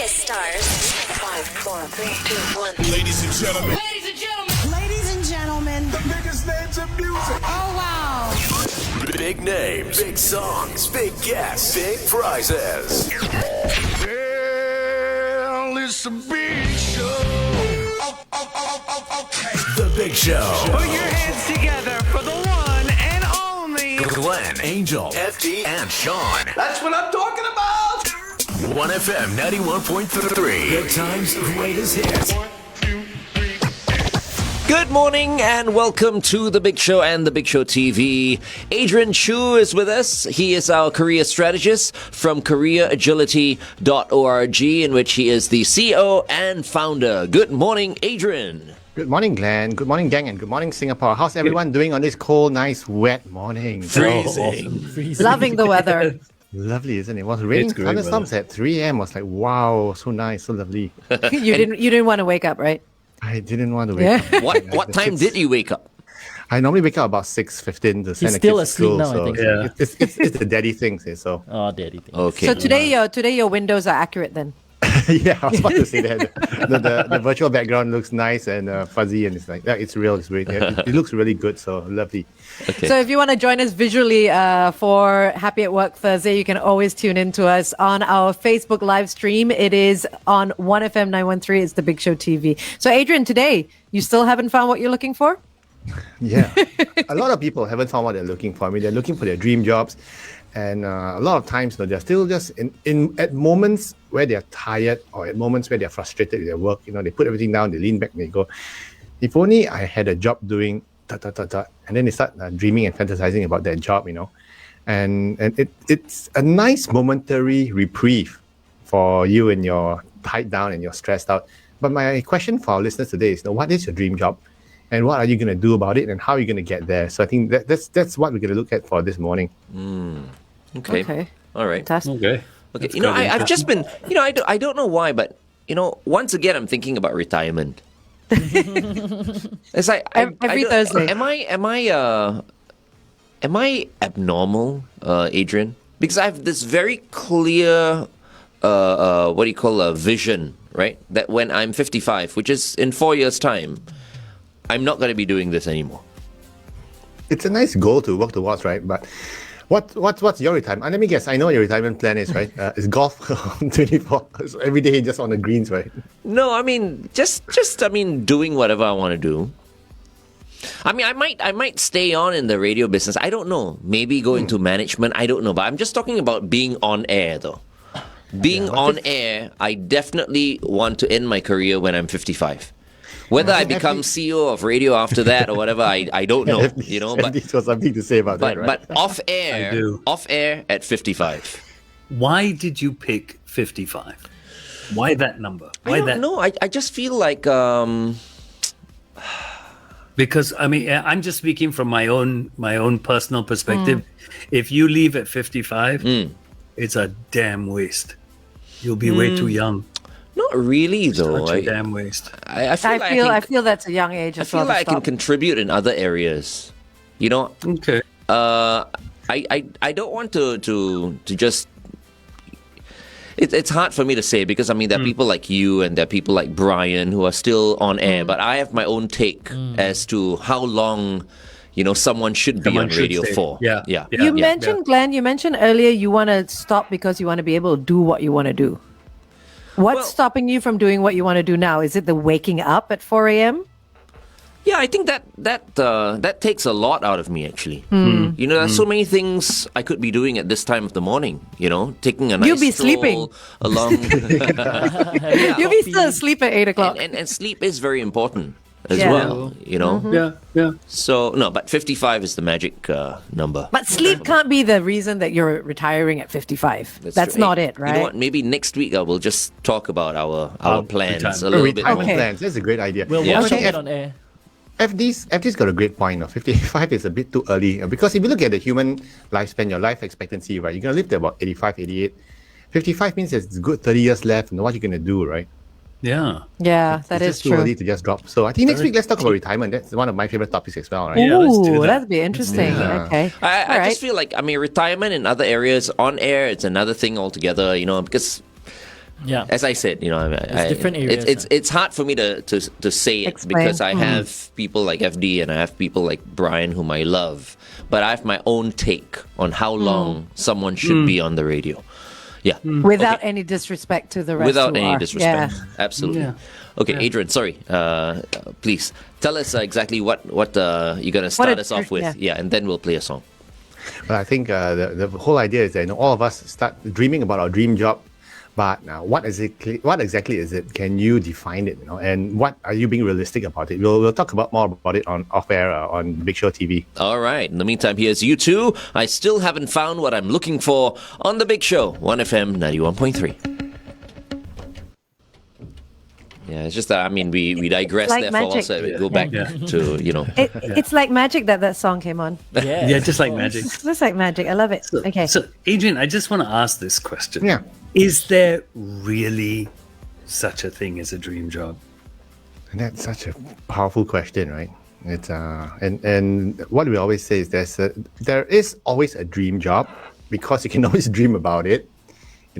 biggest stars. 5, 4, 3, 2, 1. Ladies and gentlemen. Ladies and gentlemen. Ladies and gentlemen. The biggest names in music. Oh, wow. Big names, big songs, big guests, big prizes. Well, it's a big show. Okay. The Big Show. Put your hands together for the one and only Glenn, Angel, FD, and Sean. That's what I'm talking about. 1FM 91.3. Good times, greatest hits. 1, 2, 3. Good morning and welcome to The Big Show and The Big Show TV. Adrian Chu is with us. He is our career strategist from careeragility.org, in which he is the CEO and founder. Good morning, Adrian. Good morning, Glenn. Good morning, gang, and good morning, Singapore. How's everyone doing on this cold, nice, wet morning? Freezing. Loving the weather. Lovely, isn't it? It was raining thunderstorms at 3 a.m. I was like, wow, so nice, so lovely. You didn't want to wake up, right? I didn't want to wake up. What time did you wake up? I normally wake up about 6:15 to send the still kids to school. asleep now, I think. Yeah. It's the daddy thing, so. Oh, daddy thing. Okay. So today your windows are accurate then. Yeah, I was about to say that. The virtual background looks nice and fuzzy, and it's like, yeah, it's real. It's great. Yeah, it looks really good, so lovely. Okay. So if you want to join us visually for Happy at Work Thursday, you can always tune in to us on our Facebook live stream. It is on 1FM 913. It's The Big Show TV. So Adrian, today, you still haven't found what you're looking for? Yeah. A lot of people haven't found what they're looking for. I mean, they're looking for their dream jobs. And a lot of times, they're still just in at moments where they're tired or at moments where they're frustrated with their work. They put everything down, they lean back and they go, if only I had a job doing ... And then they start dreaming and fantasizing about that job, And it's a nice momentary reprieve for you and you're tied down and you're stressed out. But my question for our listeners today is, what is your dream job? And what are you going to do about it? And how are you going to get there? So I think that's what we're going to look at for this morning. Okay. All right. Fantastic. Okay. Okay. I've just been, I don't know why, but, once again, I'm thinking about retirement. It's like Every Thursday. Am I abnormal, Adrian? Because I have this very clear, vision, right? That when I'm 55, which is in 4 years' time, I'm not going to be doing this anymore. It's a nice goal to work towards, right? But what's your retirement? Let me guess. I know what your retirement plan is, right? It's golf 24 so every day, just on the greens, right? No, I mean just doing whatever I want to do. I mean, I might stay on in the radio business. I don't know. Maybe go into management. I don't know. But I'm just talking about being on air, though. Being on air, I definitely want to end my career when I'm 55. Whether I become CEO of radio after that or whatever, I don't know. But this was something to say about that, right? But off air at 55. Why did you pick 55? Why that number? I don't know. I just feel like because I'm just speaking from my own personal perspective. If you leave at 55, it's a damn waste. You'll be way too young. Not really, though. Such a damn waste. I feel that's a young age. I feel like I can contribute in other areas. Okay. I don't want to just. It's hard for me to say because there are people like you and there are people like Brian who are still on air, but I have my own take as to how long someone should be on radio for. Yeah. You mentioned, Glenn. You mentioned earlier you want to stop because you want to be able to do what you want to do. What's stopping you from doing what you want to do now? Is it the waking up at 4 a.m.? Yeah, I think that takes a lot out of me, actually. There's so many things I could be doing at this time of the morning. Taking a nice You'll be stroll sleeping. along. You'll be still asleep at 8 o'clock. And sleep is very important as well. Yeah. So no, but 55 is the magic number. But sleep can't be the reason that you're retiring at 55. That's true. not it, right? You know what? Maybe next week I will just talk about our plans retirement. a little bit Retirement more. plans. That's a great idea. We'll watch it on air. FD's got a great point. 55 is a bit too early because if you look at the human lifespan, your life expectancy, right, you're going to live to about 85, 88. 55 means there's a good 30 years left, and what you're going to do, right? Yeah. Yeah, that is it's too true. early to just drop. So I think next week let's talk about retirement. That's one of my favorite topics as well, right? Yeah, let's do Ooh, that. that'd be interesting. Yeah. Okay. I just feel like retirement in other areas on air, it's another thing altogether. Because Yeah. As I said, different areas, It's hard for me to say it Explain. because I have people like FD and I have people like Brian whom I love, but I have my own take on how long someone should be on the radio. Yeah. Without any disrespect to the rest. Without who any are. disrespect. Yeah. Absolutely. Yeah. Okay, Adrian, sorry. Please tell us exactly what you're going to start us off with. yeah. And then we'll play a song. But I think the whole idea is that all of us start dreaming about our dream job. But what exactly is it? Can you define it? And what are you being realistic about it? We'll talk more about it on off air on Big Show TV. All right. In the meantime, here's U2. I still haven't found what I'm looking for on the Big Show, 1FM 91.3. Yeah, it's just that, we digress Like there for a while, magic. so we go back to, It's like magic that song came on. Yeah, just like magic. Just like magic. I love it. Okay. So, Adrian, I just want to ask this question. Yeah. Is there really such a thing as a dream job? And that's such a powerful question, right? It's and what we always say is there is always a dream job because you can always dream about it.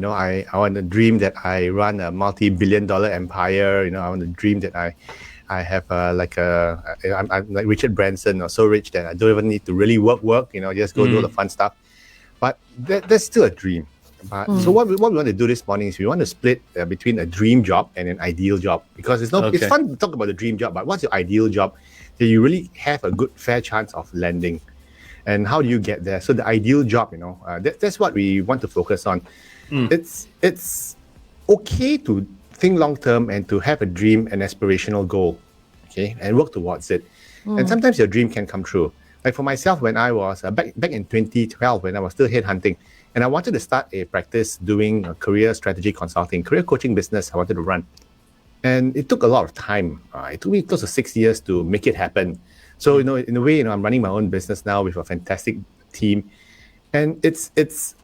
I want to dream that I run a multi-billion-dollar empire. I want to dream that I have I'm like Richard Branson or so rich that I don't even need to really work. Just go do all the fun stuff. But that's still a dream. So what we want to do this morning is we want to split between a dream job and an ideal job, because it's fun to talk about the dream job, but what's your ideal job that you really have a good fair chance of landing, and how do you get there? So the ideal job, that's what we want to focus on. It's okay to think long term and to have a dream, an aspirational goal, okay, and work towards it. And sometimes your dream can come true. Like for myself, when I was back in 2012, when I was still headhunting, and I wanted to start a practice doing a career strategy consulting, career coaching business I wanted to run. And it took a lot of time. It took me close to 6 years to make it happen. So, in a way, I'm running my own business now with a fantastic team. And it's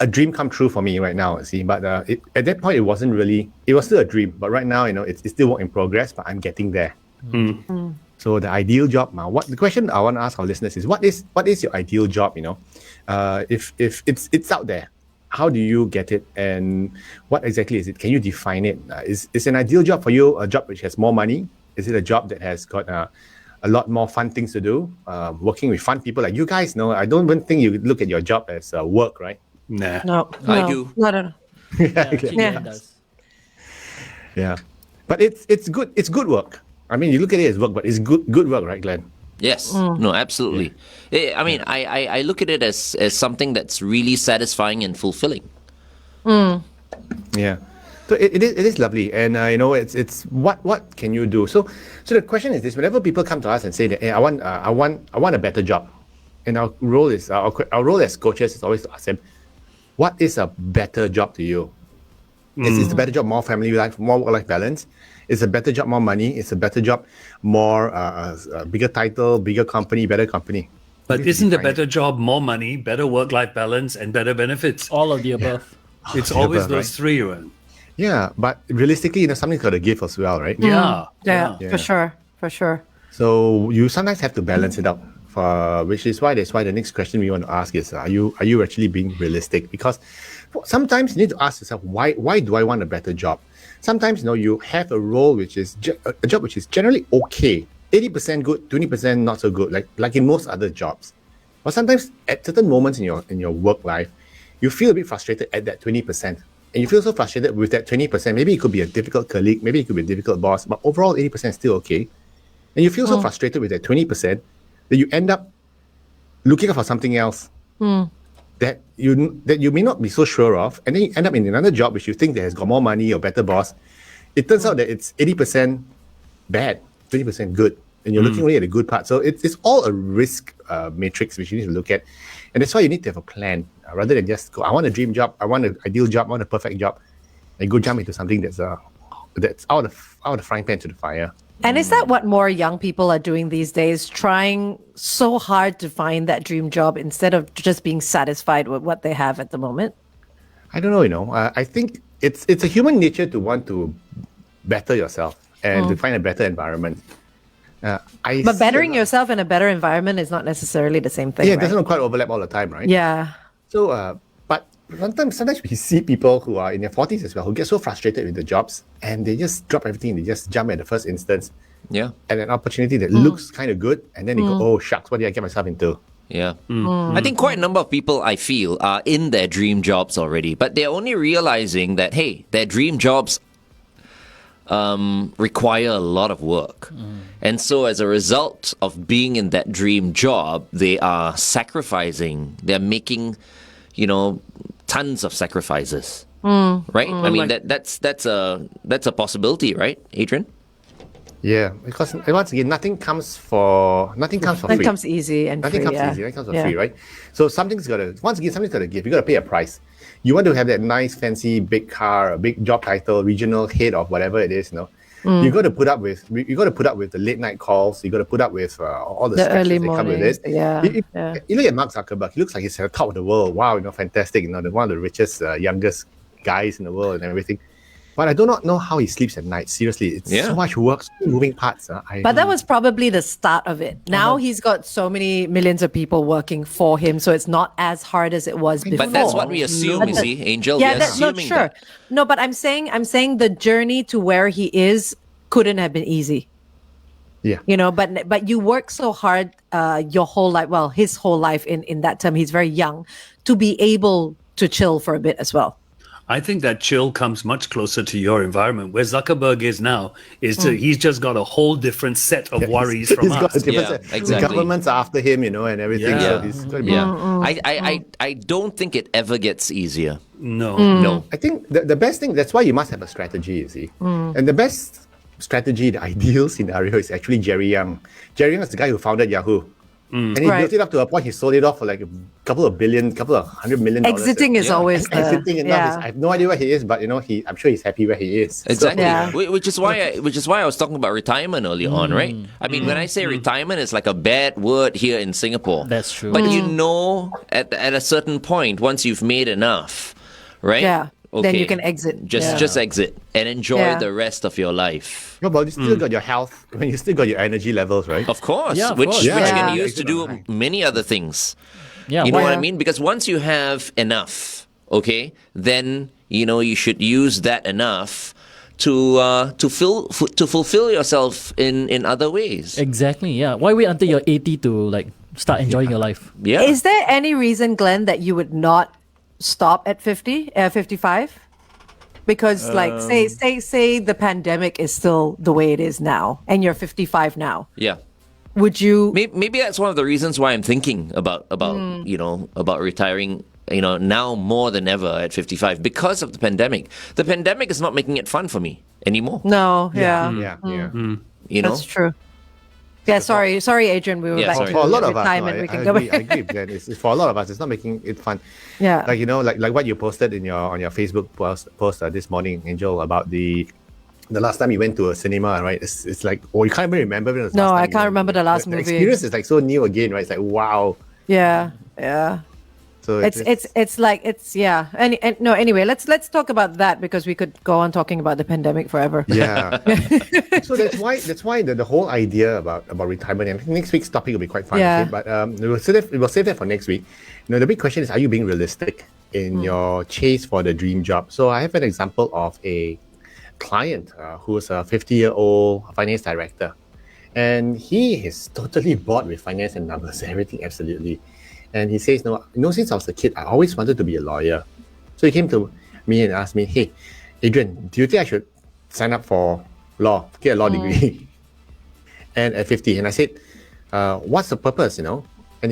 a dream come true for me right now, see. But at that point, it was still a dream. But right now, it's still work in progress, but I'm getting there. So the ideal job, the question I want to ask our listeners is, what is your ideal job? If it's out there, how do you get it, and what exactly is it? Can you define it? Is an ideal job for you a job which has more money? Is it a job that has got a lot more fun things to do? Working with fun people like you guys? No, I don't even think you look at your job as work, right? Nah. No. I do. No. Yeah. Does. Yeah, but it's good. It's good work. You look at it as work, but it's good work, right, Glenn? Yes. No, absolutely. I look at it as something that's really satisfying and fulfilling. Yeah. So it is lovely, and it's what can you do? So the question is this: whenever people come to us and say that, hey, I want a better job, and our role as coaches is always to ask them, what is a better job to you? Is the better job more family life, more work-life balance? Is a better job more money? Is a better job more bigger title, bigger company, better company? But isn't a better job more money, better work-life balance, and better benefits? All of the above. It's always those three, right? Yeah, but realistically, something's got to give as well, right? Yeah. For sure. So you sometimes have to balance it out. Which is why the next question we want to ask is, are you actually being realistic? Because sometimes you need to ask yourself, why do I want a better job? Sometimes you have a role which is a job which is generally okay, 80% good, 20% not so good, like in most other jobs. But sometimes at certain moments in your work life, you feel a bit frustrated at that 20%. And you feel so frustrated with that 20%. Maybe it could be a difficult colleague, maybe it could be a difficult boss, but overall 80% is still okay. And you feel so frustrated with that 20% that you end up looking for something else that you may not be so sure of, and then you end up in another job which you think that has got more money or better boss. It turns out that it's 80% bad, 20% good, and you're looking only at the good part. So it's all a risk matrix which you need to look at, and that's why you need to have a plan rather than just go, I want a dream job, I want an ideal job, I want a perfect job, and go jump into something that's out of the frying pan to the fire. And is that what more young people are doing these days, trying so hard to find that dream job instead of just being satisfied with what they have at the moment? I don't know, I think it's a human nature to want to better yourself and to find a better environment. But bettering yourself in a better environment is not necessarily the same thing, Yeah, it right? doesn't quite overlap all the time, right? Yeah. So, but sometimes we see people who are in their 40s as well who get so frustrated with the jobs and they just drop everything. They just jump at the first instance. Yeah. At an opportunity that looks kind of good, and then they go, "Oh shucks, what did I get myself into?" Yeah. I think quite a number of people, I feel, are in their dream jobs already, but they're only realizing that, hey, their dream jobs require a lot of work. And so as a result of being in that dream job, they are sacrificing, they're making, tons of sacrifices. Right? I mean, that's a possibility, right, Adrian? Yeah, because once again, nothing comes for free. Nothing comes easy and Nothing free. comes easy. Nothing comes for free, right? So something's got to give. You got to pay a price. You want to have that nice, fancy, big car, a big job title, regional head of whatever it is. You got to put up with. You got to put up with the late night calls. You got to put up with all the stresses early that come with mornings. it. Yeah. You look at Mark Zuckerberg. He looks like he's at the top of the world. Wow, fantastic. One of the richest, youngest guys in the world and everything. But I do not know how he sleeps at night. Seriously, it's so much work, so many moving parts. But that was probably the start of it. Now he's got so many millions of people working for him, so it's not as hard as it was before. But that's what we assume, you see, Angel. Yeah, we're that's not assuming sure. that. No, but I'm saying the journey to where he is couldn't have been easy. Yeah. But you work so hard your whole life, well, his whole life in that term, he's very young, to be able to chill for a bit as well. I think that chill comes much closer to your environment. Where Zuckerberg is now, he's just got a whole different set of worries from He's got a us. different set. exactly. The government's after him, and everything. So he's going to be. I don't think it ever gets easier. No. I think the best thing, that's why you must have a strategy, you see. And the best strategy, the ideal scenario is actually Jerry Yang. Jerry Yang is the guy who founded Yahoo. And he built it up to a point, he sold it off for like a couple of $100 million. Exiting is always exiting enough. I have no idea where he is, but I'm sure he's happy where he is. Exactly. So, Which is why I was talking about retirement early on, right? I mean, when I say retirement, it's like a bad word here in Singapore. That's true. But at a certain point, once you've made enough, right? Yeah. Okay. Then you can exit. Just exit and enjoy the rest of your life. No, but you still got your health. I mean, you still got your energy levels, right? Of course. Yeah, of which course. you Yeah. can use to do many other things. Yeah, You know why- what I mean? Because once you have enough, okay, then you should use that enough to fulfill yourself in other ways. Exactly, yeah. Why wait until you're 80 to start enjoying your life? Yeah. Is there any reason, Glenn, that you would not stop at 55? Because say the pandemic is still the way it is now and you're 55 now. Yeah. Would you Maybe that's one of the reasons why I'm thinking about retiring, now more than ever at 55 because of the pandemic. The pandemic is not making it fun for me anymore. No, yeah. That's true. Yeah, sorry, Adrian. We were back sorry. to For a lot of us, retirement. no, we can I go agree, back. I agree, Glenn. For a lot of us, it's not making it fun. Yeah. Like what you posted on your Facebook post this morning, Angel, about the last time you went to a cinema, right? It's like, you can't even remember when it was No, last time I you can't went. remember the last The movie. experience is like so new again, right? It's like, wow. Yeah. So It's like anyway, let's talk about that because we could go on talking about the pandemic forever. yeah. So that's why the whole idea about retirement, and next week's topic will be quite fun. Yeah. Okay? But we'll save that for next week. The big question is, are you being realistic in your chase for the dream job? So I have an example of a client who is a 50-year-old finance director, and he is totally bored with finance and numbers, everything absolutely. And he says, since I was a kid, I always wanted to be a lawyer. So he came to me and asked me, hey, Adrian, do you think I should sign up for law, get a law degree? And at 50, and I said, what's the purpose, And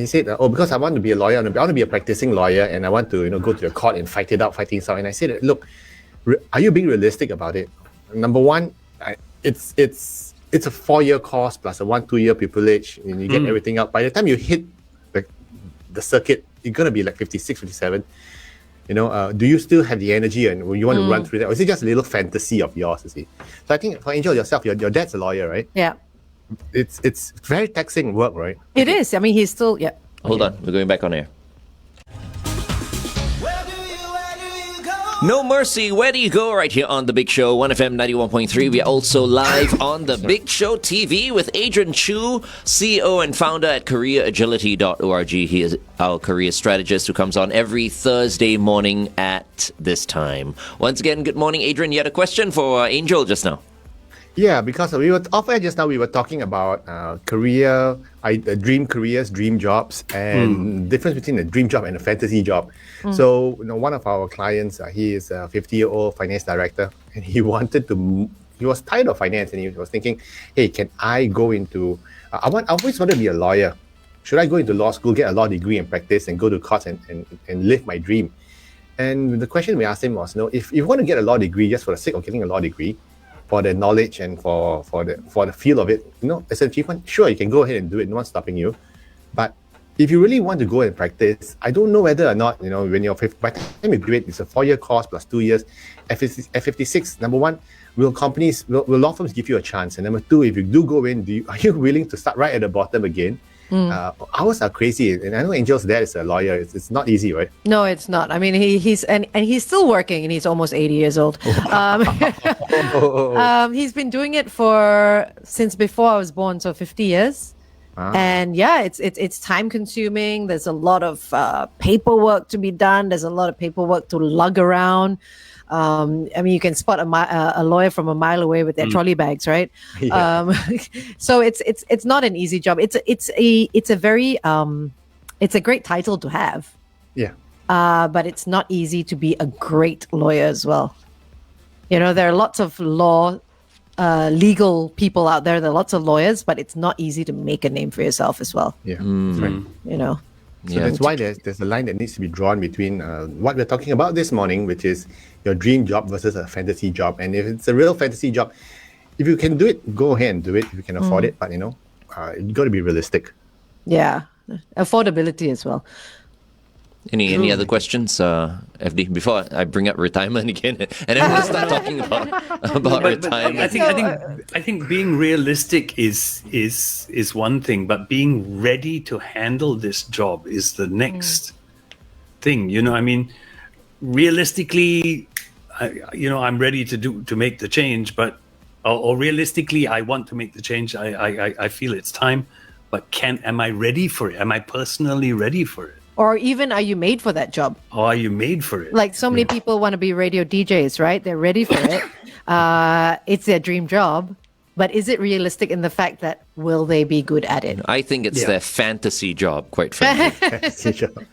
he said, because I want to be a lawyer, I want to be a practicing lawyer, and I want to, go to the court and fight things out. And I said, look, are you being realistic about it? Number one, it's a 4-year course plus a 1-2 year pupillage, and you get everything out. By the time you hit the circuit, you're going to be like 56, 57. Do you still have the energy and you want to run through that? Or is it just a little fantasy of yours, you see? So I think for Angel yourself, your dad's a lawyer, right? Yeah. It's very taxing work, right? It is. I mean, he's still, yeah. Hold on, we're going back on air. No Mercy, Where Do You Go? Right here on The Big Show, 1FM 91.3. We are also live on The Big Show TV with Adrian Chu, CEO and founder at careeragility.org. He is our career strategist who comes on every Thursday morning at this time. Once again, good morning, Adrian. You had a question for Angel just now. Yeah, because we were off air just now. We were talking about dream careers, dream jobs, and difference between a dream job and a fantasy job. So, one of our clients, he is a 50-year-old finance director, and he was tired of finance, and he was thinking, "Hey, can I go into? I always wanted to be a lawyer. Should I go into law school, get a law degree, and practice, and go to courts and live my dream?" And the question we asked him was, if you want to get a law degree just for the sake of getting a law degree, for the knowledge and for the feel of it, as an achievement, sure, you can go ahead and do it. No one's stopping you. But if you really want to go and practice, I don't know whether or not, when you're by the time you graduate, it's a 4-year course plus 2 years. At 56, number one, will law firms give you a chance? And number two, if you do go in, are you willing to start right at the bottom again? Ours are crazy, and I know Angel's dad is a lawyer. It's not easy, right? No, it's not. I mean, he's still working, and he's almost 80 years old. He's been doing it since before I was born, so 50 years. And yeah, it's time consuming. There's a lot of paperwork to be done. There's a lot of paperwork to lug around. I mean, you can spot a lawyer from a mile away with their trolley bags, right? Yeah. So it's not an easy job. It's a very it's a great title to have. Yeah. But it's not easy to be a great lawyer as well. There are lots of legal people out there. There are lots of lawyers, but it's not easy to make a name for yourself as well. Yeah, that's right. So that's why there's a line that needs to be drawn between what we're talking about this morning, which is your dream job versus a fantasy job. And if it's a real fantasy job, if you can do it, go ahead and do it if you can afford it. But you got to be realistic. Yeah, affordability as well. Any other questions, FD? Before I bring up retirement again, and then we'll start talking about retirement. I think being realistic is one thing, but being ready to handle this job is the next thing. I mean, realistically, I'm ready to make the change, but or realistically, I want to make the change. I feel it's time, but am I ready for it? Am I personally ready for it? Or even, are you made for that job? Or are you made for it? Like so many people want to be radio DJs, right? They're ready for it. It's their dream job. But is it realistic in the fact that will they be good at it? I think it's their fantasy job, quite frankly.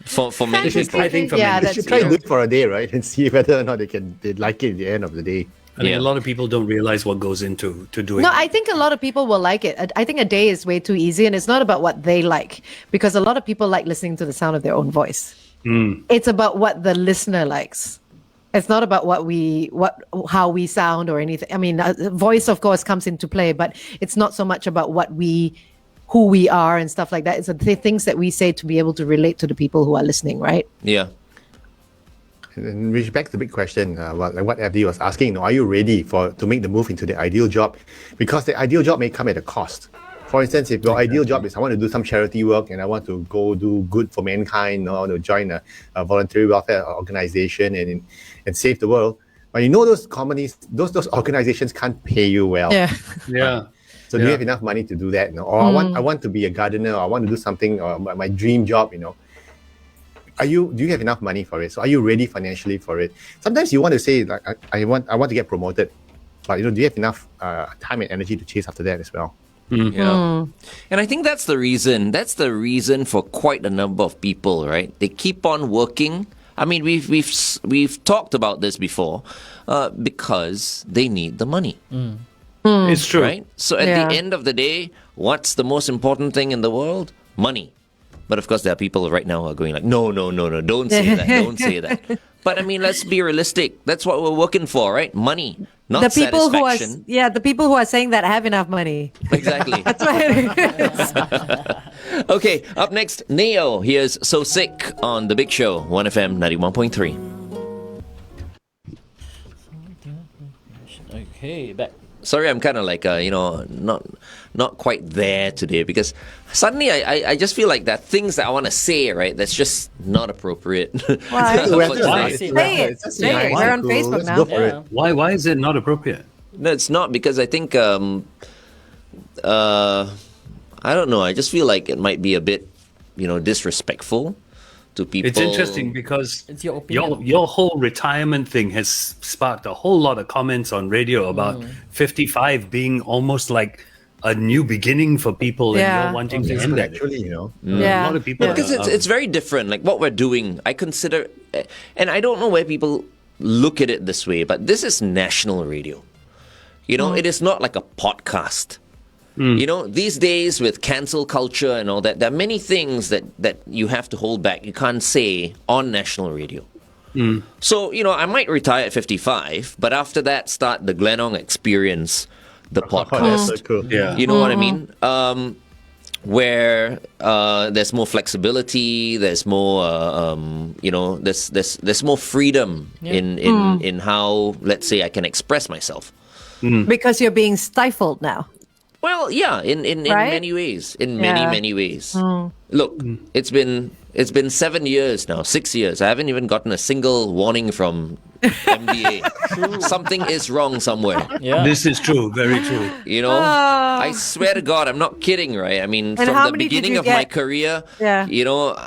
for many people. I think for many. They should try to do it for a day, right? And see whether or not they like it at the end of the day. I mean, a lot of people don't realize what goes into doing No, it. I think a lot of people will like it. I think a day is way too easy, and it's not about what they like, because a lot of people like listening to the sound of their own voice. It's about what the listener likes. It's not about how we sound or anything. I mean, voice, of course, comes into play, but it's not so much about who we are and stuff like that. It's the things that we say to be able to relate to the people who are listening, right? Yeah. And which begs the big question, like what FD was asking, are you ready to make the move into the ideal job? Because the ideal job may come at a cost. For instance, if your ideal job is I want to do some charity work and I want to go do good for mankind, I want to join a voluntary welfare organization and save the world, but those companies, those organizations can't pay you well. Yeah. Yeah. So do you have enough money to do that? Or I want to be a gardener, or I want to do something, or my dream job, do you have enough money for it? So are you ready financially for it? Sometimes you want to say, like, I want to get promoted, but do you have enough time and energy to chase after that as well? Yeah. And I think that's the reason for quite a number of people, right? They keep on working. I mean, we've talked about this before, because they need the money. It's true. Right? So at the end of the day, what's the most important thing in the world? Money. But of course, there are people right now who are going like, no, don't say that, don't say that. But I mean, let's be realistic. That's what we're working for, right? Money, not satisfaction. The people who are saying that have enough money. Exactly. That's what it is. Okay, up next, Neo. Here's So Sick on The Big Show, 1FM 91.3. Okay, back. sorry, I'm kind of like not quite there today because suddenly I just feel like that things that I want to say, right, that's just not appropriate. Why? Why? Say it. Say it. We're on Facebook Let's now. go for Yeah. it. Why is it not appropriate? No, it's not because I think I don't know. I just feel like it might be a bit, disrespectful to people. It's interesting because It's your opinion. your whole retirement thing has sparked a whole lot of comments on radio about 55 being almost like a new beginning for people, and Yeah. you're wanting to end that. Actually, A Yeah. lot of people Because it's very different. Like what we're doing, I consider, and I don't know where people look at it this way, but this is national radio. It is not like a podcast. These days with cancel culture and all that, there are many things that you have to hold back. You can't say on national radio. So, I might retire at 55, but after that, start the Glenong Experience, the That's podcast. so cool. Yeah. You know what I mean? Where there's more flexibility, there's more, there's more freedom in how, let's say, I can express myself. Because you're being stifled now. Well, yeah, in Right? many ways, Yeah. many ways. Look, it's been 7 years now, 6 years. I haven't even gotten a single warning from MDA. Something is wrong somewhere. Yeah. This is true, very true. I swear to God, I'm not kidding, right? I mean, And from how the many did beginning you of my get? career, Yeah.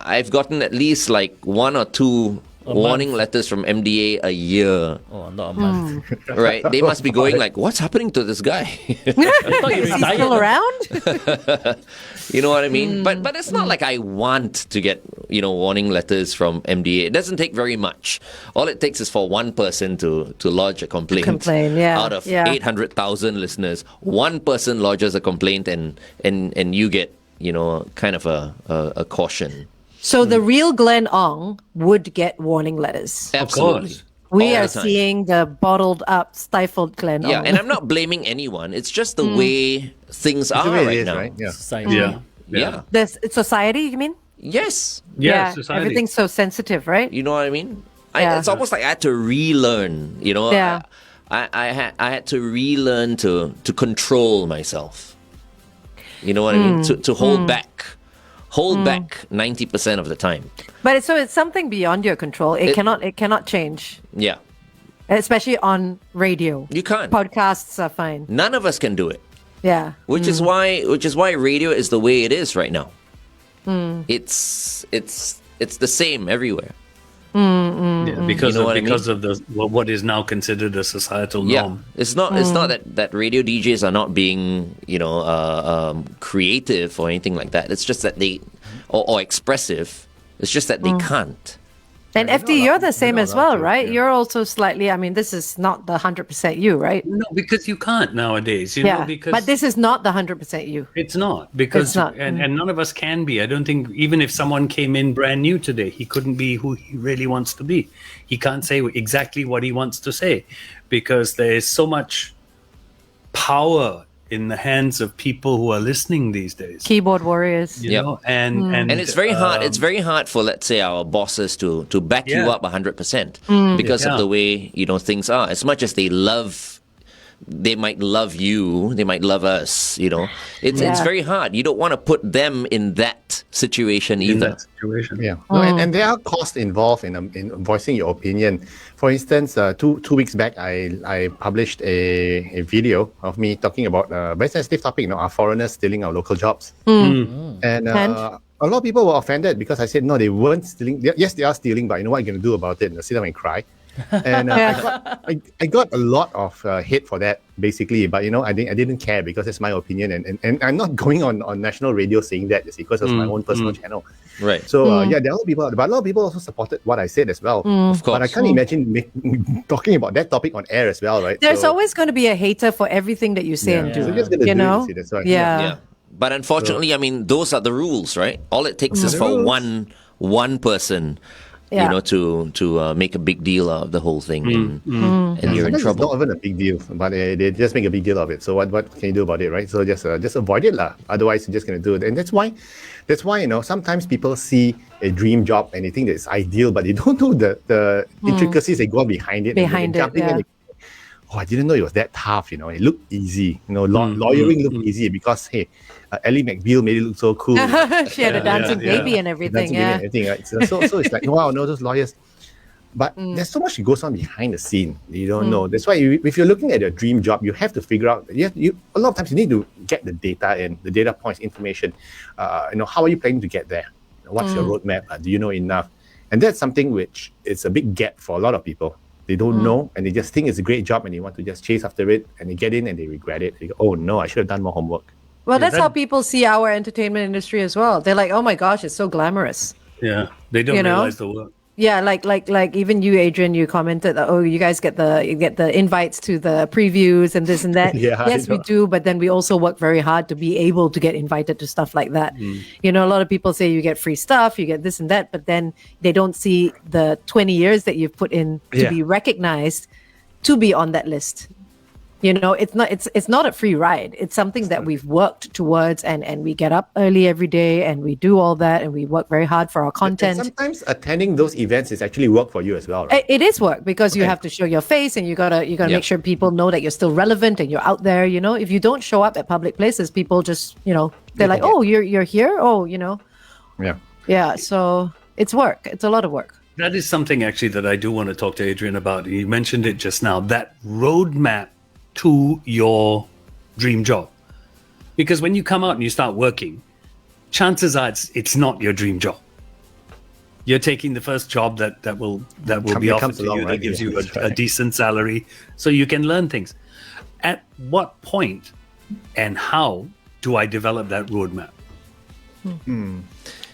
I've gotten at least like 1 or 2 warning month. letters from MDA a year, Oh, not a month. right? They must be going like, what's happening to this guy? I thought you Is he retired. still around? You know what I mean? But it's not like I want to get, warning letters from MDA. It doesn't take very much. All it takes is for one person to lodge a complaint. Complain, yeah, Out of yeah. 800,000 listeners, one person lodges a complaint and you get, kind of a caution. So the real Glenn Ong would get warning letters. Absolutely. course. We All are the time. seeing the bottled up, stifled Glenn Yeah, Ong. and I'm not blaming anyone. It's just the way things It's are the way it right is, now. right? Yeah. Society. Yeah. This society, you mean? Yes. Yeah, society. Everything's so sensitive, right? You know what I mean? Yeah. It's almost like I had to relearn. Yeah. I had to relearn to control myself. You know what I mean? To hold back. Hold back 90% of the time. But it's something beyond your control. It cannot change, Yeah. especially on radio. You can't. Podcasts are fine. None of us can do it. Yeah. Which is why radio is the way it is right now. It's the same everywhere. Yeah, because You know of what I of the what is now considered a societal Yeah, norm. it's not that radio DJs are not being creative or anything like that. It's just that they or expressive. It's just that they can't. And FD, you're the same as well, right? You're also slightly, this is not the 100% you, right? No, because you can't nowadays. You Yeah. know, because But this is not the 100% you. it's not because It's not. And none of us can be. I don't think even if someone came in brand new today, he couldn't be who he really wants to be. He can't say exactly what he wants to say because there is so much power in the hands of people who are listening these days. Keyboard warriors. You Yep. know, and And it's very hard. It's very hard for, let's say, our bosses to back you Yeah. up 100% because Yeah. of the way things are. As much as they might love you, they might love us. It's Yeah. very hard. You don't want to put them in that situation in either. that situation. Yeah, no, and there are costs involved in voicing your opinion. For instance, two weeks back, I published a video of me talking about a very sensitive topic. Are foreigners stealing our local jobs? And a lot of people were offended because I said no, they weren't stealing. Yes, they are stealing, but you know what you're going to do about it? Sit down and cry. And I got a lot of hate for that, basically. But I didn't care because it's my opinion, and I'm not going on national radio saying that, because it's my own personal channel. Right. So there are a lot of people, but a lot of people also supported what I said as well. Of course. But I can't imagine talking about that topic on air as well, right? There's So- always going to be a hater for everything that you say and do. So you're just gonna You do it, know? you see, that's why. Yeah. Yeah. But unfortunately, those are the rules, right? All it takes is for one person, Yeah. Mm. to make a big deal out of the whole thing, and you're in Sometimes trouble. It's not even a big deal, but they just make a big deal of it. So what can you do about it, right? So just avoid it, lah. Otherwise, you're just gonna do it, and that's why sometimes people see a dream job and they think that it's ideal, but they don't know the intricacies that go on behind it. Behind it, Jumping in, yeah. oh, I didn't know it was that tough. You know, it looked easy. You know, lawyering looked easy because hey, Ellie McBeal made it look so cool. She had a dancing baby and everything. Dancing baby and everything, right? So it's like, wow, no, those lawyers. But there's so much that goes on behind the scene. You don't know. That's why if you're looking at your dream job, you have to figure out. You a lot of times you need to get the data in, the data points, information. You know, how are you planning to get there? What's your roadmap? Do you know enough? And that's something which is a big gap for a lot of people. They don't know, and they just think it's a great job, and they want to just chase after it, and they get in and they regret it. They go, oh no, I should have done more homework. Well, that's how people see our entertainment industry as well. They're like, oh my gosh, it's so glamorous. Yeah, they don't realize the work. Yeah, like even you, Adrian, you commented that, oh, you guys get the invites to the previews and this and that. Yes, we do, but then we also work very hard to be able to get invited to stuff like that. You know, a lot of people say you get free stuff, you get this and that, but then they don't see the 20 years that you've put in to be recognized to be on that list. You know, it's not a free ride. It's something that we've worked towards, and we get up early every day and we do all that and we work very hard for our content. And sometimes attending those events is actually work for you as well, right? It is work because you have to show your face and you gotta make sure people know that you're still relevant and you're out there. You know, if you don't show up at public places, people just, you know, they're like, oh, you're here. Oh, you know. Yeah. So it's work. It's a lot of work. That is something actually that I do want to talk to Adrian about. You mentioned it just now. That roadmap to your dream job, because when you come out and you start working, chances are it's not your dream job. You're taking the first job that will be offered to you, that gives you a decent salary, so you can learn things. At what point and how do I develop that roadmap? You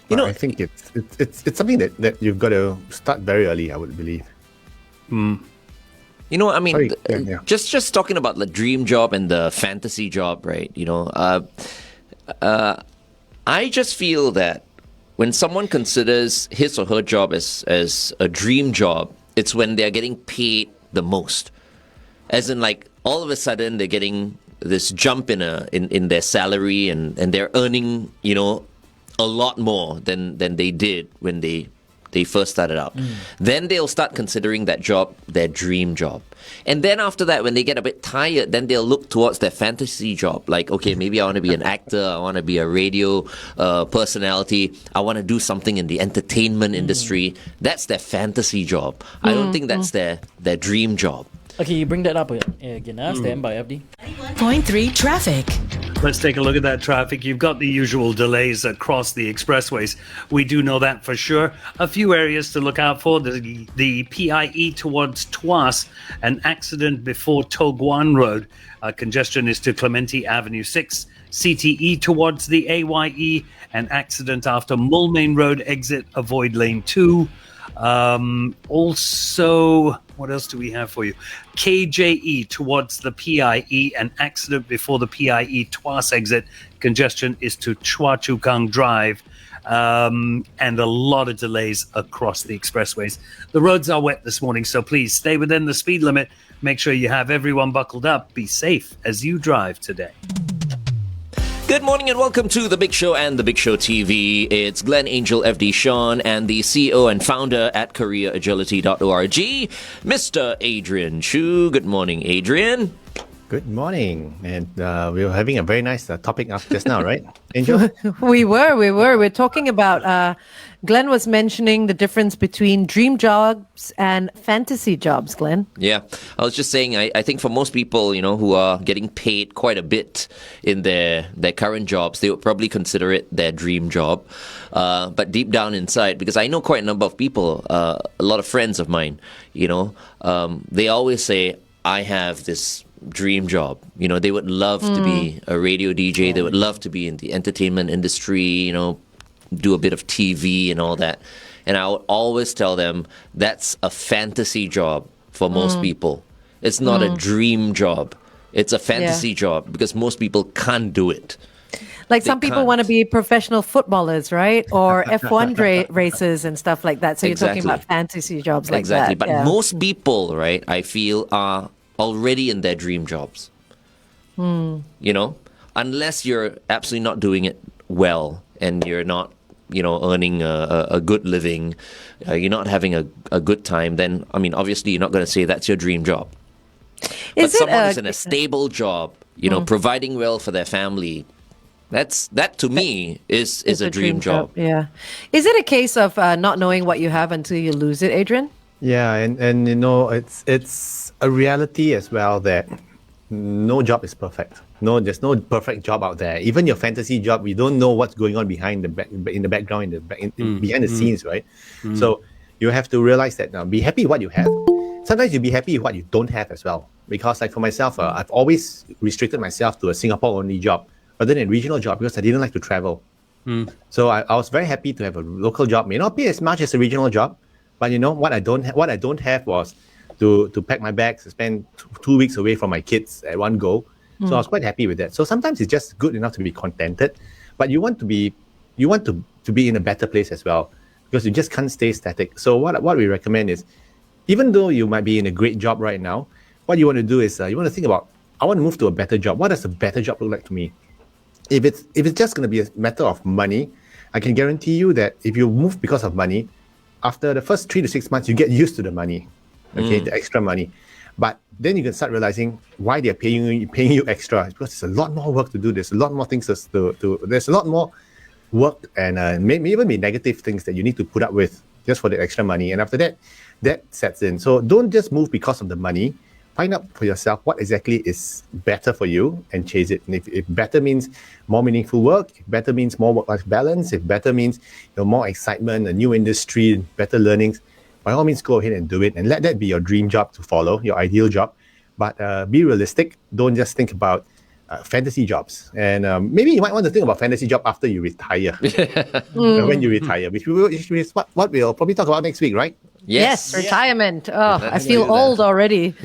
know, I think it's something that you've got to start very early, I would believe. You know, I mean, just talking about the dream job and the fantasy job, right? You know, I just feel that when someone considers his or her job as a dream job, it's when they're getting paid the most. As in, like, all of a sudden they're getting this jump in their salary and they're earning, you know, a lot more than they did when they first started out. Then they'll start considering that job their dream job. And then after that, when they get a bit tired, then they'll look towards their fantasy job. Like, okay, maybe I want to be an actor. I want to be a radio personality. I want to do something in the entertainment industry. That's their fantasy job. I don't think that's their dream job. Okay, you bring that up again. Stand by, FD. Point 3 traffic. Let's take a look at that traffic. You've got the usual delays across the expressways. We do know that for sure. A few areas to look out for. The PIE towards Tuas, an accident before To Guan Road. Congestion is to Clementi Avenue 6. CTE towards the AYE, an accident after Mulmain Road exit. Avoid lane 2. Also, what else do we have for you? KJE towards the PIE, an accident before the PIE Tuas exit. Congestion is to Chua Chu Kang Drive, and a lot of delays across the expressways. The roads are wet this morning, so please stay within the speed limit. Make sure you have everyone buckled up. Be safe as you drive today. Good morning and welcome to The Big Show and The Big Show TV. It's Glenn Angel, FD Sean, and the CEO and founder at careeragility.org, Mr. Adrian Chu. Good morning, Adrian. Good morning. And we were having a very nice topic up just now, right, Angel? We were. We're talking about, Glenn was mentioning the difference between dream jobs and fantasy jobs, Glenn. Yeah, I was just saying, I think for most people, you know, who are getting paid quite a bit in their current jobs, they would probably consider it their dream job. But deep down inside, because I know quite a number of people, a lot of friends of mine, you know, they always say, I have this dream job. You know, they would love to be a radio DJ. They would love to be in the entertainment industry, you know, do a bit of TV and all that. And I would always tell them that's a fantasy job for most people. It's not a dream job. It's a fantasy job because most people can't do it. Like some people want to be professional footballers, right? Or F1 races and stuff like that. So you're talking about fantasy jobs like that. But most people, right, I feel are already in their dream jobs. You know, unless you're absolutely not doing it well and you're not, you know, earning a good living, you're not having a good time, then, I mean, obviously you're not going to say that's your dream job. But Is it someone a- who's in a stable job, providing well for their family, that to me is a dream job. Yeah. Is it a case of not knowing what you have until you lose it, Adrian? Yeah, and it's a reality as well that no job is perfect. No, there's no perfect job out there. Even your fantasy job, we don't know what's going on behind in the background, behind the scenes, right? So you have to realize that now. Be happy with what you have. Sometimes you'll be happy with what you don't have as well. Because like for myself, I've always restricted myself to a Singapore-only job rather than a regional job because I didn't like to travel. So I was very happy to have a local job. May not pay as much as a regional job, but what I don't have was to pack my bags, spend 2 weeks away from my kids at one go. So I was quite happy with that. So sometimes it's just good enough to be contented, but you want to be in a better place as well because you just can't stay static. So what we recommend is, even though you might be in a great job right now, what you want to do is you want to think about, I want to move to a better job. What does a better job look like to me? If it's just going to be a matter of money, I can guarantee you that if you move because of money, after the first 3 to 6 months, you get used to the money, the extra money. But then you can start realizing why they're paying you extra. It's because there's a lot more work to do. There's a lot more things there's a lot more work and maybe even be negative things that you need to put up with just for the extra money. And after that sets in. So don't just move because of the money. Find out for yourself what exactly is better for you and chase it. And if better means more meaningful work, if better means more work-life balance, if better means more excitement, a new industry, better learnings, by all means, go ahead and do it and let that be your dream job to follow, your ideal job. But be realistic. Don't just think about fantasy jobs. And maybe you might want to think about fantasy job after you retire. When you retire, which is what we'll probably talk about next week, right? Yes, retirement. Oh, I Let's feel do that. old already.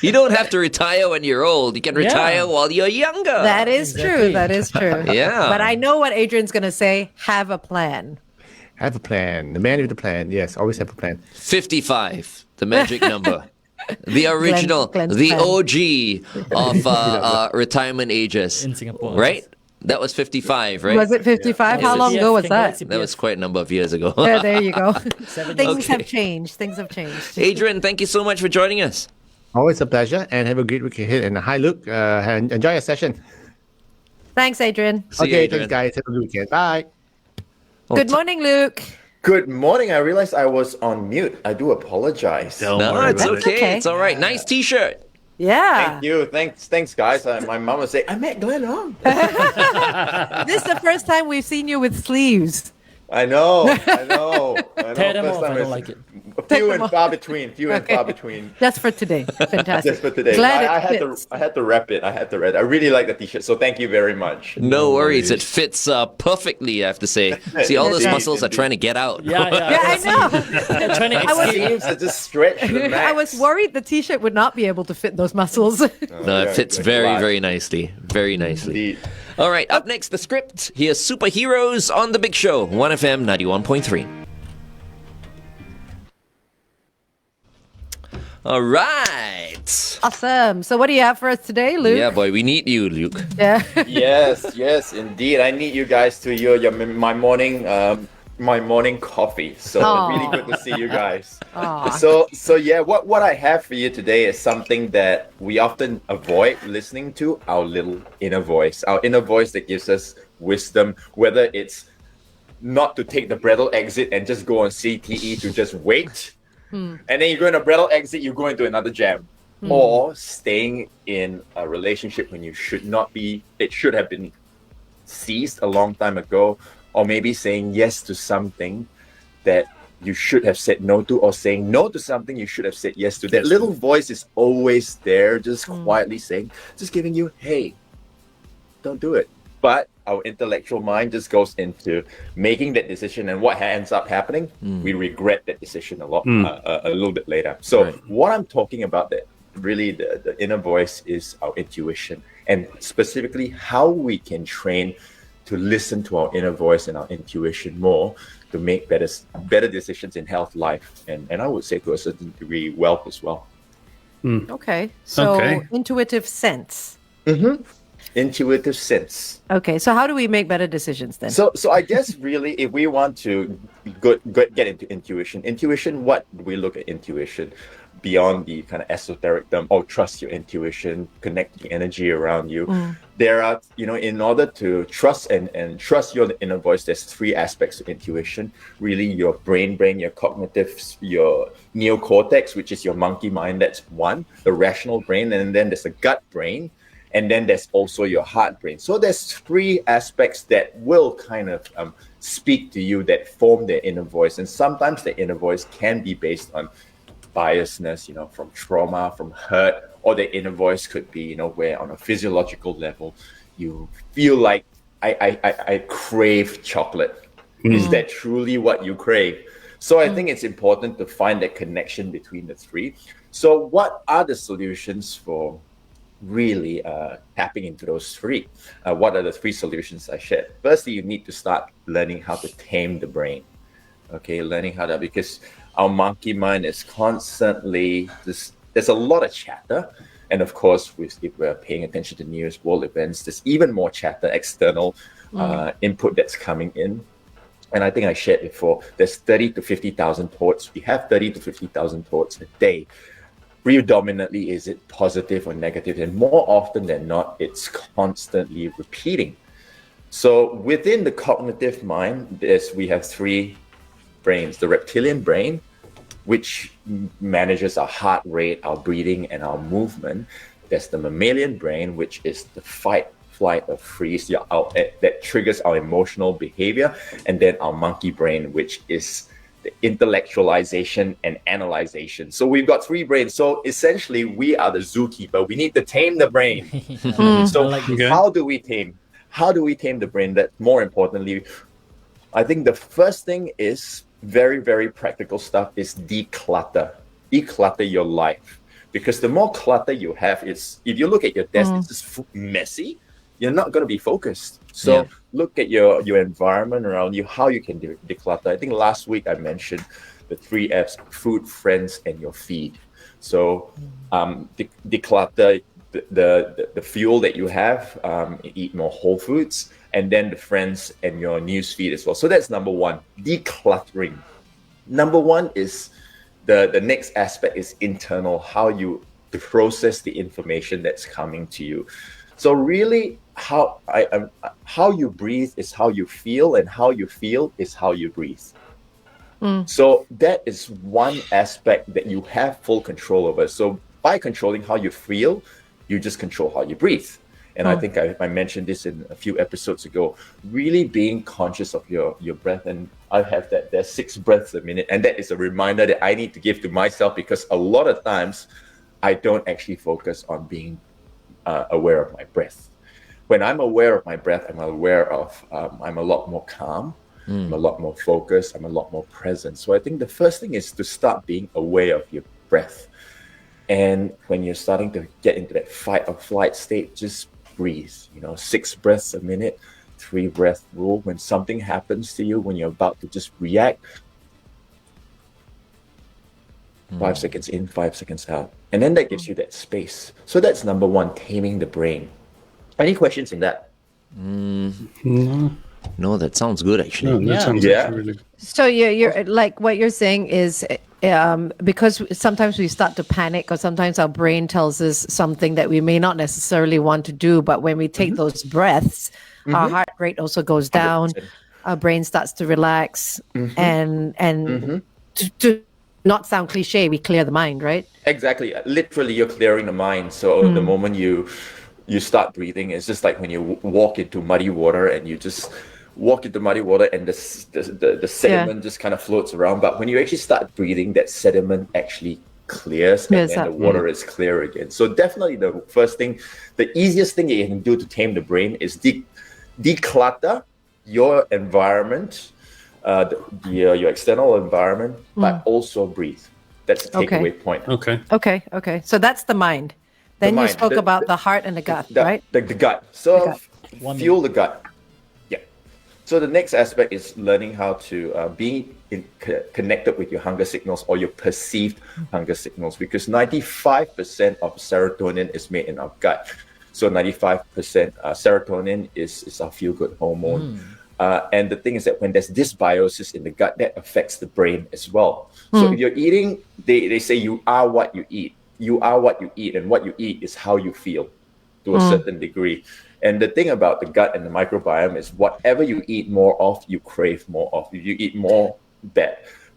You don't have to retire when you're old. You can retire while you're younger. That is true. That is true. Yeah. But I know what Adrian's going to say. Have a plan. Have a plan. The man with the plan. Yes, always have a plan. 55, the magic number. The original, Glenn's the plan. OG of retirement ages. In Singapore. Right? That was 55, right? Was it 55? How Yeah. long ago was that? That was quite a number of years ago. Yeah, there you go. Things Okay. have changed. Things have changed. Adrian, thank you so much for joining us. Always a pleasure and have a great week ahead. And hi, Luke. And enjoy your session. Thanks, Adrian. See you, Okay, Adrian. thanks, guys. Have a good weekend. Bye. Good morning, Luke. Good morning. I realized I was on mute. I do apologize. Don't No, worry it's about it. okay. okay. It's all right. Nice T-shirt. Yeah. Thank you. Thanks, guys. My mom would say, I met Glenn on. This is the first time we've seen you with sleeves. I know. Tear them First off. I time don't is like it. Few them and off. far between. Okay. Just for today. Fantastic. Just for today. Glad I it had to. fits. I had to rep it. I really like the t-shirt. So thank you very much. No worries. It fits perfectly, I have to say. See, all those Indeed, muscles are indeed. trying to get out. Yeah. Yeah, I know. They're trying to was- escape. Seems to just stretch to the max. I was worried the t-shirt would not be able to fit those muscles. No, Yeah, it fits good very, luck. very nicely. Very nicely. Indeed. All right, up next, the script. Here's Superheroes on The Big Show, 1FM 91.3. All right. Awesome. So what do you have for us today, Luke? Yeah, boy, we need you, Luke. Yeah. Yes, indeed. I need you guys to my morning coffee. So Aw. really good to see you guys. Aw. So yeah, what I have for you today is something that we often avoid listening to, our little inner voice that gives us wisdom, whether it's not to take the Bredel exit and just go on CTE to just wait. And then you go in a Bredel exit, you go into another jam. Or staying in a relationship when you should not be, it should have been ceased a long time ago. Or maybe saying yes to something that you should have said no to, or saying no to something you should have said yes to. That little voice is always there, just quietly saying, just giving you, hey, don't do it. But our intellectual mind just goes into making that decision, and what ends up happening, we regret that decision a little bit later. So what I'm talking about, that really the inner voice, is our intuition, and specifically how we can train to listen to our inner voice and our intuition more to make better decisions in health, life, and I would say to a certain degree, wealth as well. Okay. So Okay. intuitive sense. Intuitive sense. Okay. So how do we make better decisions then? So I guess really, if we want to get into intuition, what do we look at intuition? beyond the kind of esoteric term, oh, trust your intuition, connect the energy around you. There are, in order to trust and trust your inner voice, there's three aspects of intuition. Really, your brain, your cognitive, your neocortex, which is your monkey mind, that's one, the rational brain, and then there's the gut brain, and then there's also your heart brain. So there's three aspects that will kind of speak to you, that form their inner voice. And sometimes the inner voice can be based on biasness, from trauma, from hurt, or the inner voice could be, where on a physiological level, you feel like I crave chocolate. Is that truly what you crave? So I think it's important to find that connection between the three. So what are the solutions for really tapping into those three? What are the three solutions I shared? Firstly, you need to start learning how to tame the brain. Okay, learning how to, because our monkey mind is constantly, there's a lot of chatter. And of course, if we're paying attention to news, world events, there's even more chatter, external input that's coming in. And I think I shared before, there's 30 to 50,000 thoughts. We have 30 to 50,000 thoughts a day. Predominantly, is it positive or negative? And more often than not, it's constantly repeating. So within the cognitive mind, we have three brains. The reptilian brain, which manages our heart rate, our breathing, and our movement. There's the mammalian brain, which is the fight, flight, or freeze, that triggers our emotional behavior. And then our monkey brain, which is the intellectualization and analyzation. So we've got three brains. So essentially, we are the zookeeper. We need to tame the brain. So how do we tame? How do we tame the brain? That more importantly, I think the first thing is very, very practical stuff is declutter. Declutter your life. Because the more clutter you have, if you look at your desk, it's just messy, you're not going to be focused. So look at your environment around you, how you can declutter. I think last week I mentioned the three F's: food, friends, and your feed. So declutter the fuel that you have, eat more whole foods, and then the friends and your news feed as well. So that's number one, decluttering. Number one is the next aspect is internal, how you process the information that's coming to you. So really, how you breathe is how you feel, and how you feel is how you breathe. So that is one aspect that you have full control over. So by controlling how you feel, you just control how you breathe. And I think I mentioned this in a few episodes ago, really being conscious of your breath. And I have that, there's 6 breaths a minute. And that is a reminder that I need to give to myself, because a lot of times I don't actually focus on being aware of my breath. When I'm aware of my breath, I'm aware of, I'm a lot more calm, I'm a lot more focused, I'm a lot more present. So I think the first thing is to start being aware of your breath. And when you're starting to get into that fight or flight state, just breathe, 6 breaths a minute, 3 breath rule. When something happens to you, when you're about to just react, 5 seconds in, 5 seconds out. And then that gives you that space. So that's number one, taming the brain. Any questions in that? No, that sounds good, actually. No, that sounds actually really good. So you're like, what you're saying is, because sometimes we start to panic, or sometimes our brain tells us something that we may not necessarily want to do, but when we take those breaths, our heart rate also goes down, 100%. Our brain starts to relax, and to not sound cliche, we clear the mind, right? Exactly. Literally, you're clearing the mind. So the moment you start breathing, it's just like when you walk into muddy water, and you just walk into muddy water, and the sediment just kind of floats around. But when you actually start breathing, that sediment actually clears, and then the water is clear again. So definitely the first thing, the easiest thing you can do to tame the brain is declutter your environment, your external environment, but also breathe. That's the takeaway point. Okay. So that's the mind. Then you spoke about the heart and the gut, right? The gut. So fuel the gut. Yeah. So the next aspect is learning how to be connected with your hunger signals, or your perceived hunger signals, because 95% of serotonin is made in our gut. So 95% serotonin is our feel-good hormone. And the thing is that when there's dysbiosis in the gut, that affects the brain as well. So if you're eating, they say you are what you eat. You are what you eat, and what you eat is how you feel to a certain degree. And the thing about the gut and the microbiome is whatever you eat more of, you crave more of. If you eat more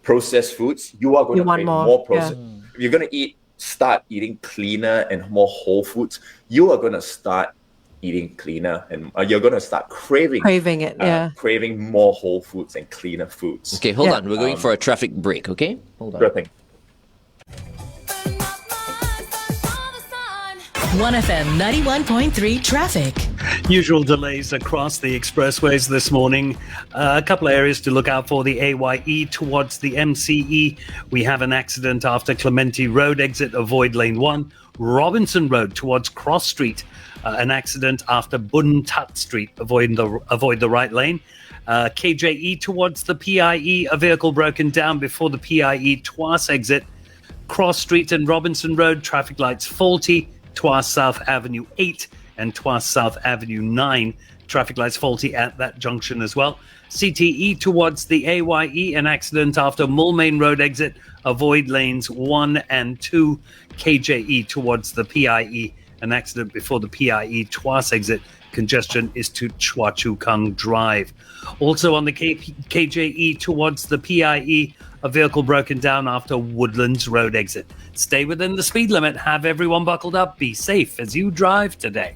processed foods, you are going to crave more processed. If you're going to start eating cleaner and more whole foods, you are going to start eating cleaner, and you're going to start craving it, craving more whole foods and cleaner foods. Okay, hold on. We're going for a traffic break, okay? Hold on. Sure thing. 1FM 91.3 traffic. Usual delays across the expressways this morning. A couple of areas to look out for. The AYE towards the MCE. We have an accident after Clementi Road exit. Avoid lane 1. Robinson Road towards Cross Street. An accident after Bun Tat Street. Avoid the right lane. KJE towards the PIE. A vehicle broken down before the PIE Tuas exit. Cross Street and Robinson Road. Traffic lights faulty. Tuas South Avenue 8 and Tuas South Avenue 9. Traffic lights faulty at that junction as well. CTE towards the AYE, an accident after Mulmain Road exit. Avoid lanes 1 and 2. KJE towards the PIE, an accident before the PIE Tuas exit. Congestion is to Chua Chu Kang Drive. Also on the KJE towards the PIE, a vehicle broken down after Woodlands Road exit. Stay within the speed limit. Have everyone buckled up. Be safe as you drive today.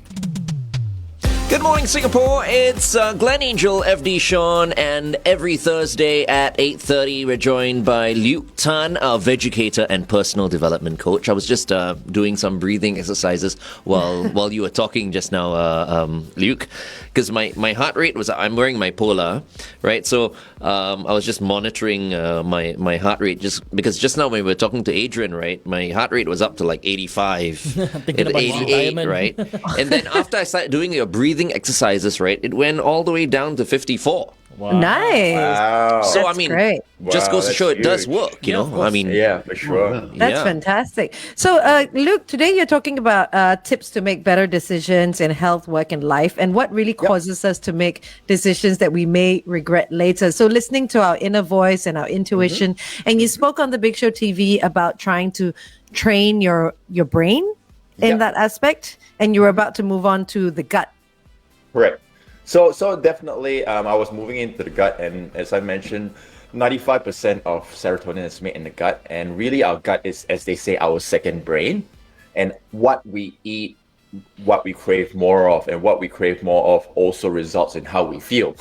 Good morning, Singapore. It's Glenn Angel, FD Sean, and every Thursday at 8:30, we're joined by Luke Tan, our vegucator and personal development coach. I was just doing some breathing exercises while you were talking just now, Luke, because my heart rate was, I'm wearing my Polar, right? So I was just monitoring my heart rate, just because just now when we were talking to Adrian, right, my heart rate was up to like 85, 88, right? And then after I started doing your breathing exercises, right, it went all the way down to 54. Wow. Nice. Wow. So That's great. just goes to show it does huge. work, you know. I mean, Yeah, for sure. That's fantastic. So, Luke, today you're talking about tips to make better decisions in health, work, and life, and what really causes us to make decisions that we may regret later. So, listening to our inner voice and our intuition, and you spoke on the Big Show TV about trying to train your brain in that aspect, and you were about to move on to the gut. Correct. So definitely, I was moving into the gut, and as I mentioned, 95% of serotonin is made in the gut, and really our gut is, as they say, our second brain. And what we eat, what we crave more of, and what we crave more of also results in how we feel.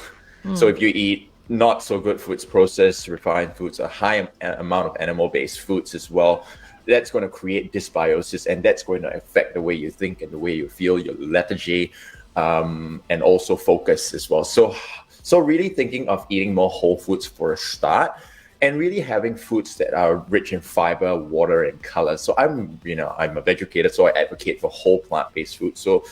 So if you eat not so good foods, processed, refined foods, a high amount of animal-based foods as well, that's going to create dysbiosis, and that's going to affect the way you think and the way you feel, your lethargy, and also focus as well. So really thinking of eating more whole foods for a start, and really having foods that are rich in fiber, water, and color. So I'm a vegucator, so I advocate for whole plant-based foods. So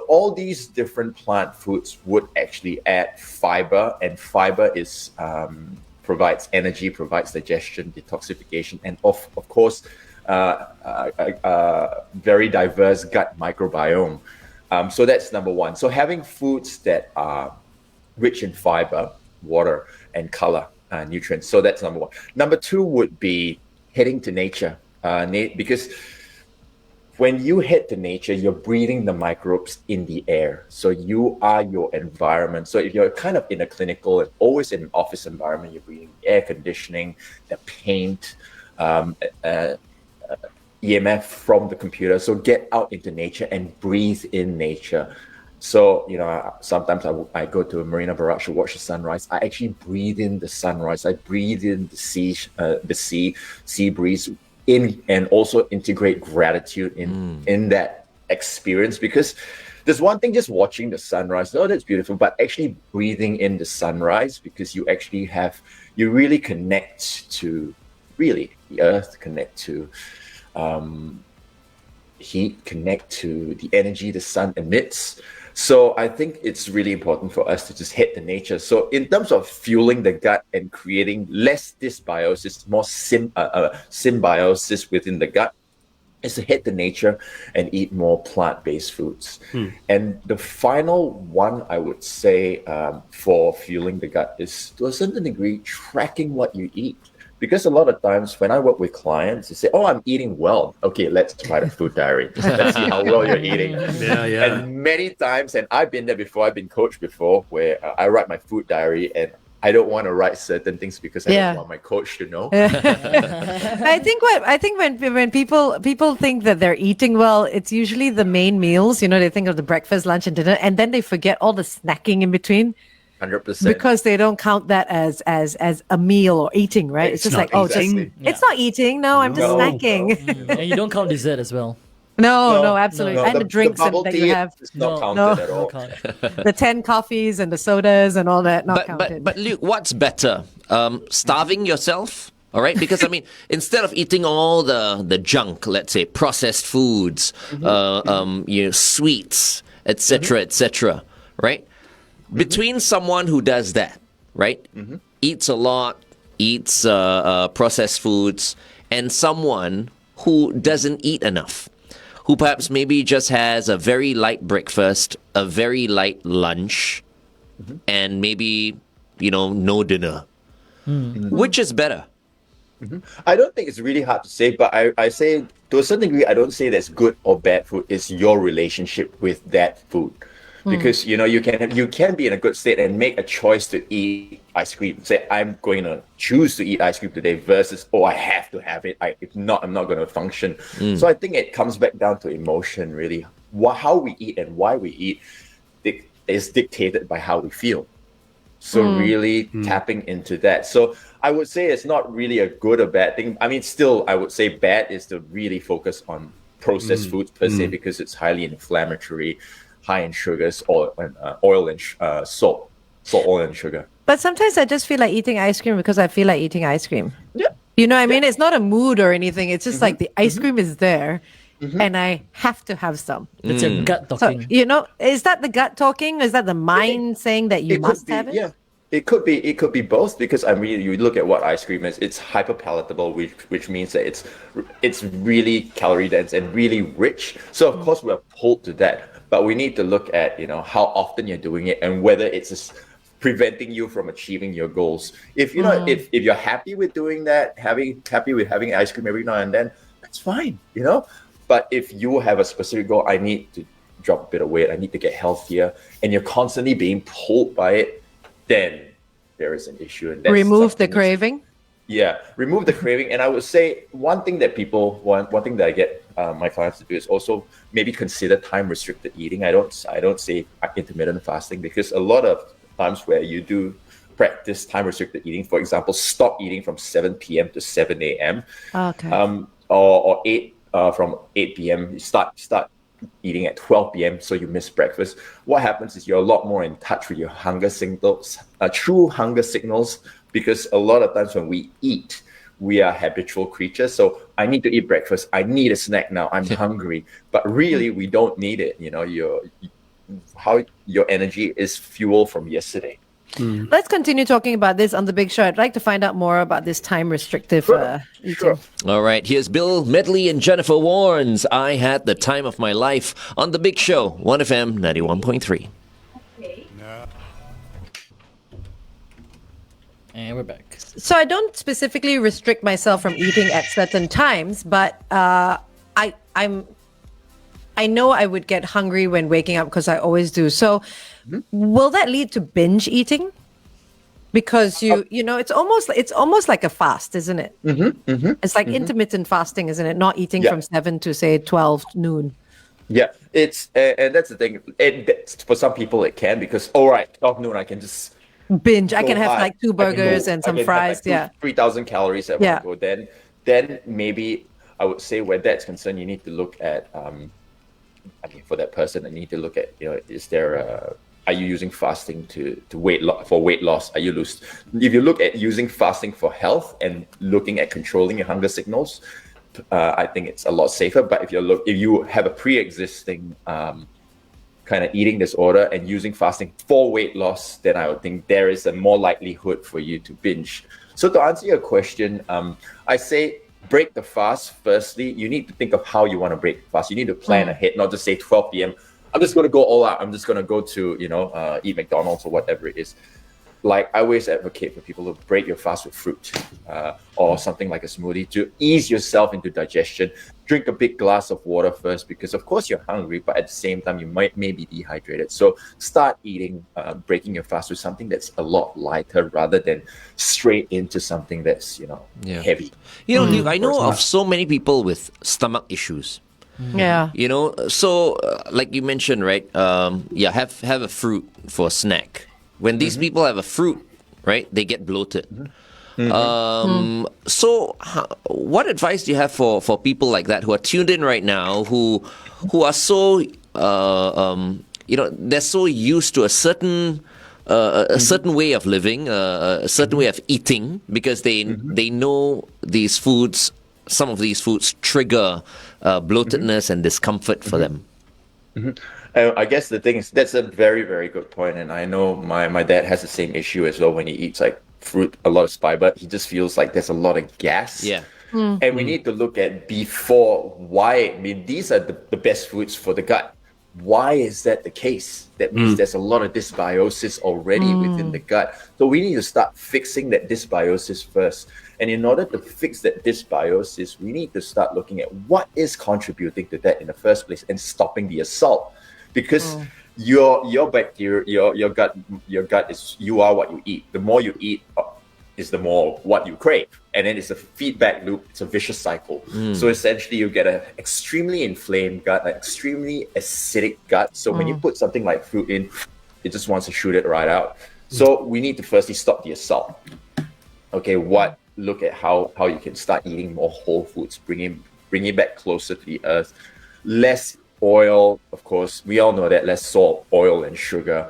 all these different plant foods would actually add fiber, and fiber is provides energy, provides digestion, detoxification, and of course, very diverse gut microbiome. So that's number one. So having foods that are rich in fiber, water, and color, nutrients. So that's number one. Number two would be heading to nature, because when you head to nature, you're breathing the microbes in the air. So you are your environment. So if you're kind of in a clinical and always in an office environment, you're breathing air conditioning, the paint, EMF from the computer. So get out into nature and breathe in nature. So, sometimes I go to Marina Barrage to watch the sunrise. I actually breathe in the sunrise. I breathe in the sea breeze in, and also integrate gratitude in that experience. Because there's one thing just watching the sunrise, that's beautiful, but actually breathing in the sunrise, because you really connect to the earth, connect to heat, connect to the energy the sun emits. So I think it's really important for us to just head to nature. So in terms of fueling the gut and creating less dysbiosis, more symbiosis within the gut, is to head to nature and eat more plant-based foods. And the final one I would say for fueling the gut is, to a certain degree, tracking what you eat. Because a lot of times when I work with clients, they say, "Oh, I'm eating well. Okay, let's try the food diary. Let's see how well you're eating." And many times, and I've been there before, I've been coached before, where I write my food diary and I don't want to write certain things because I don't want my coach to know. I think when people think that they're eating well, it's usually the main meals. You know, they think of the breakfast, lunch, and dinner, and then they forget all the snacking in between. 100%. Because they don't count that as a meal or eating, right? It's just like, it's not eating. No, I'm just snacking. And you don't count dessert as well. No, absolutely. And the drinks bubble that tea you have. is not counted at all. The 10 coffees and the sodas and all that, not counted. But Luke, what's better? Starving yourself? All right, because I mean, instead of eating all the junk, let's say processed foods, sweets, etc., right? Between someone who does that, right, eats a lot, eats processed foods, and someone who doesn't eat enough, who perhaps maybe just has a very light breakfast, a very light lunch, and maybe, no dinner. Which is better? I don't think it's really hard to say, but I say, to a certain degree, I don't say that's good or bad food. It's your relationship with that food. Because you can be in a good state and make a choice to eat ice cream. Say, I'm going to choose to eat ice cream today versus, I have to have it. If not, I'm not going to function. So I think it comes back down to emotion, really. How we eat and why we eat is dictated by how we feel. So really tapping into that. So I would say it's not really a good or bad thing. I mean, still, I would say bad is to really focus on processed foods per se, because it's highly inflammatory, high in sugars, oil and salt, oil and sugar. But sometimes I just feel like eating ice cream because I feel like eating ice cream. Yeah. You know what I mean? It's not a mood or anything. It's just like the ice cream is there and I have to have some. It's your gut talking. So, is that the gut talking? Is that the mind saying that you must have it? Yeah. It could be both, because I mean, you look at what ice cream is. It's hyper palatable, which means that it's really calorie dense and really rich. So of course we're pulled to that, but we need to look at how often you're doing it and whether it's preventing you from achieving your goals. If if you're happy with doing that, happy with having ice cream every now and then, that's fine. But if you have a specific goal, I need to drop a bit of weight, I need to get healthier, and you're constantly being pulled by it, then there is an issue. And remove the craving. Yeah, remove the craving. And I would say one thing that I get my clients to do is also maybe consider time restricted eating. I don't say intermittent fasting, because a lot of times where you do practice time restricted eating, for example, stop eating from 7 p.m. to 7 a.m. Okay. Or 8 from 8 p.m. You start eating at 12 p.m. so you miss breakfast. What happens is you're a lot more in touch with your hunger signals, true hunger signals, because a lot of times when we eat, we are habitual creatures. So I need to eat breakfast. I need a snack now. I'm hungry. But really, we don't need it. How your energy is fuel from yesterday. Let's continue talking about this on The Big Show. I'd like to find out more about this time restrictive eating. Sure. All right, here's Bill Medley and Jennifer Warnes. I had the time of my life on The Big Show, 1FM 91.3. And we're back. So I don't specifically restrict myself from eating at certain times, but I know I would get hungry when waking up, because I always do. So will that lead to binge eating? Because it's almost like a fast, isn't it? It's like intermittent fasting, isn't it? Not eating from 7 to say 12 noon. Yeah, it's and that's the thing. For some people it can, because 12 noon I can just binge. I can have like 2 burgers and some fries. 3,000 calories at one go. Then maybe I would say where that's concerned, you need to look at. For that person, I need to look at, is there are you using fasting for weight loss? If you look at using fasting for health and looking at controlling your hunger signals, I think it's a lot safer. But if you have a pre-existing kind of eating disorder and using fasting for weight loss, then I would think there is a more likelihood for you to binge. So to answer your question, I say break the fast, firstly, you need to think of how you want to break the fast. You need to plan ahead, not just say 12 p.m. I'm just going to go all out. I'm just going to go to, eat McDonald's or whatever it is. Like, I always advocate for people to break your fast with fruit or something like a smoothie to ease yourself into digestion. Drink a big glass of water first because, of course, you're hungry, but at the same time, you may be dehydrated. So start eating, breaking your fast with something that's a lot lighter rather than straight into something that's, heavy. Luke, I know of so many people with stomach issues. Yeah. So like you mentioned, right? Have a fruit for a snack. When these people have a fruit, right, they get bloated. So what advice do you have for people like that who are tuned in right now, who are so they're so used to a certain way of living, a certain way of eating, because they know these foods, some of these foods trigger bloatedness and discomfort for them. I guess the thing is, that's a very, very good point. And I know my dad has the same issue as well when he eats like fruit, a lot of fiber. He just feels like there's a lot of gas. Yeah. And we need to look at before why. I mean, these are the best foods for the gut. Why is that the case? That means there's a lot of dysbiosis already within the gut. So we need to start fixing that dysbiosis first. And in order to fix that dysbiosis, we need to start looking at what is contributing to that in the first place and stopping the assault. Because your bacteria, your gut is, you are what you eat. The more you eat is the more what you crave. And then it's a feedback loop. It's a vicious cycle. So essentially you get an extremely inflamed gut, an extremely acidic gut. So when you put something like fruit in, it just wants to shoot it right out. So we need to firstly stop the assault. Okay, look at how you can start eating more whole foods, bring it back closer to the earth. Less oil, of course, we all know that, less salt, oil, and sugar.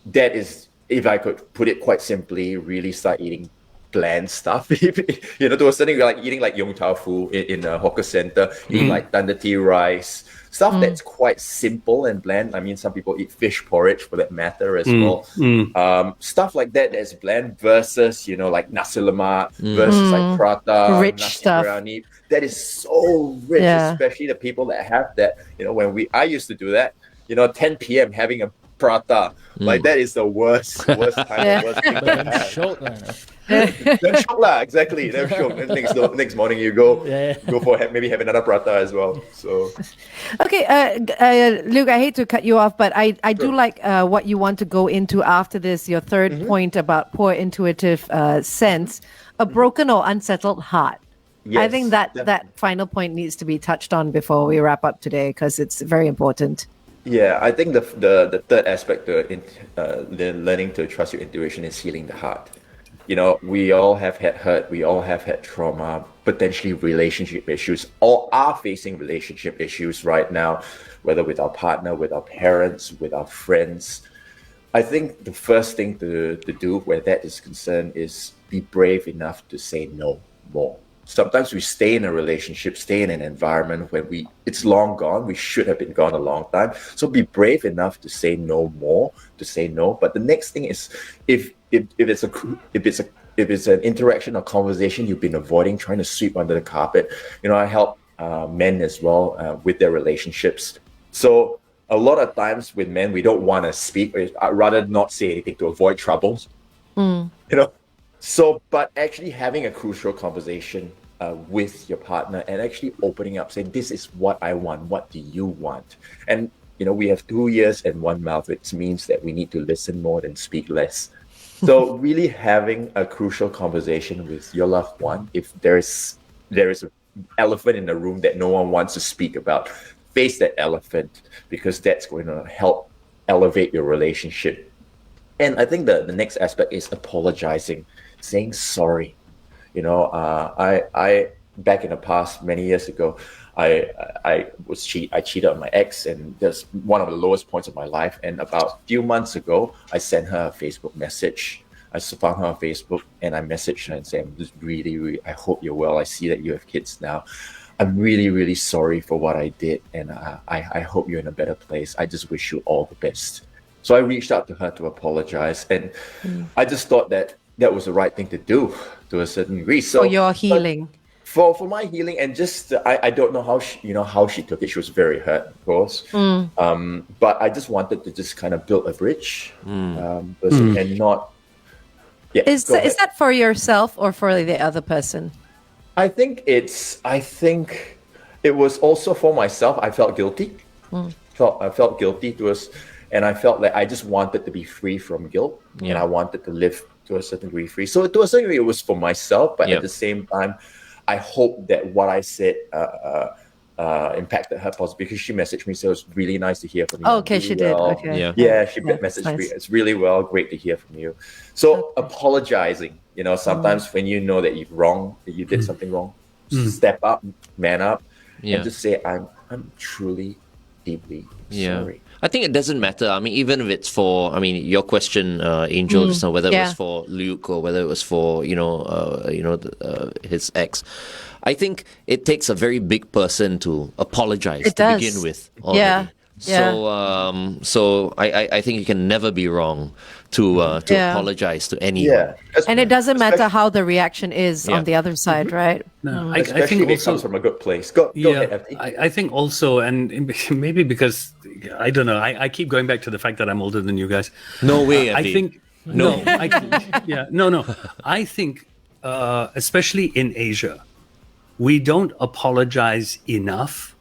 That is, if I could put it quite simply, really start eating bland stuff. To a certain, like eating like yong tau fu in a hawker center, eating like tandoori tea rice, stuff that's quite simple and bland. I mean, some people eat fish porridge for that matter as well. Stuff like that's bland versus, like nasi lemak, versus like prata, rich nasi stuff. biryani. That is so rich, especially the people that have that. I used to do that, 10 p.m. having a prata. Like, that is the worst time, the worst thing to have. Then shock lah, exactly. Then shock. Then next morning you go for maybe have another prata as well. So, okay, Luke, I hate to cut you off, but I do like what you want to go into after this. Your third point about poor intuitive sense, a broken or unsettled heart. yes, I think that final point needs to be touched on before we wrap up today because it's very important. Yeah, I think the third aspect to learning to trust your intuition is healing the heart. We all have had hurt, we all have had trauma, potentially relationship issues, all are facing relationship issues right now, whether with our partner, with our parents, with our friends. I think the first thing to do where that is concerned is be brave enough to say no more. Sometimes we stay in a relationship, stay in an environment when it's long gone. We should have been gone a long time. So be brave enough to say no more, to say no. But the next thing is, if it's an interaction or conversation you've been avoiding, trying to sweep under the carpet. I help men as well with their relationships. So a lot of times with men, we don't want to speak. I'd rather not say anything to avoid troubles. So, but actually having a crucial conversation with your partner and actually opening up, saying, this is what I want. What do you want? And, we have 2 ears and 1 mouth, which means that we need to listen more than speak less. So really having a crucial conversation with your loved one, if there is an elephant in the room that no one wants to speak about, face that elephant, because that's going to help elevate your relationship. And I think the next aspect is apologizing, saying sorry. I back in the past, many years ago, I cheated on my ex, and that's one of the lowest points of my life. And about a few months ago, I sent her a Facebook message. I found her on Facebook and I messaged her and said, I'm just really, really, I hope you're well. I see that you have kids now. I'm really, really sorry for what I did, and I hope you're in a better place. I just wish you all the best. So I reached out to her to apologize, and I just thought that was the right thing to do to a certain degree. So For your healing. for my healing, and just I don't know how she took it. She was very hurt, of course. But I just wanted to just kind of build a bridge, and not. Yeah, Is that for yourself or for the other person? I think it was also for myself. I felt guilty. I felt guilty and I felt like I just wanted to be free from guilt, and I wanted to live to a certain degree free. So to a certain degree, it was for myself, but at the same time, I hope that what I said impacted her positively, because she messaged me, so it was really nice to hear from you. Oh, okay, really she did. well. Okay. Yeah, she messaged me. It's really well, great to hear from you. So apologizing, sometimes when you know that you did something wrong, step up, man up, and just say, I'm truly, deeply sorry. I think it doesn't matter. I mean, even if it's for, your question, Angel, just now, whether it was for Luke or whether it was for, his ex. I think it takes a very big person to apologize begin with. Already. Yeah. So I think you can never be wrong to apologize to anyone. Yeah. And it doesn't matter how the reaction is on the other side, right? No, Especially I think if it also comes from a good place. Go ahead, FT. I think also, and maybe because I don't know, I keep going back to the fact that I'm older than you guys. No way, I FT. think no. I think especially in Asia, we don't apologize enough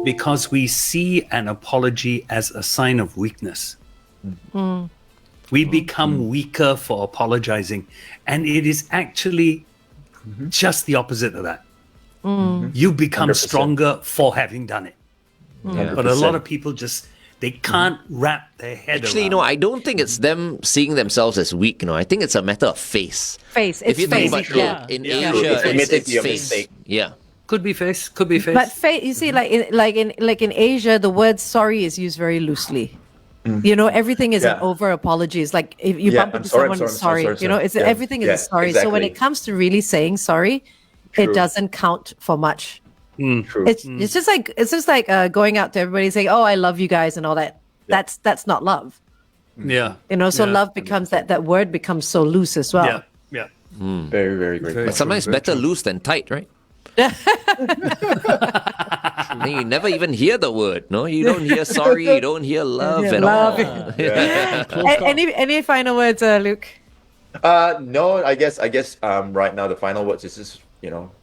because we see an apology as a sign of weakness. We become weaker for apologizing, and it is actually just the opposite of that. You become 100%. stronger for having done it. 100%. But a lot of people they can't wrap their head Actually, around. I don't think it's them seeing themselves as weak. I think it's a matter of face. Face. If It's you think face. about it, in True. Asia, It's admitting it's to your face. mistake. Yeah. Could be face. Could be face. But you see, like in Asia, the word sorry is used very loosely. Everything is an over apology. It's like if you bump I'm into sorry, someone, I'm sorry. it's Yeah. everything is a sorry. So when exactly. it comes to really saying sorry, it doesn't count for much. True. It's just like going out to everybody saying, "Oh, I love you guys" and all that. That's not love. yeah. So love becomes that word becomes so loose as well. Yeah. Very, very great. Very But sometimes true, better very true. loose than tight, right? You never even hear the word, no? You don't hear sorry, you don't hear love at love. all. Any final words, Luke? No, I guess right now the final words is just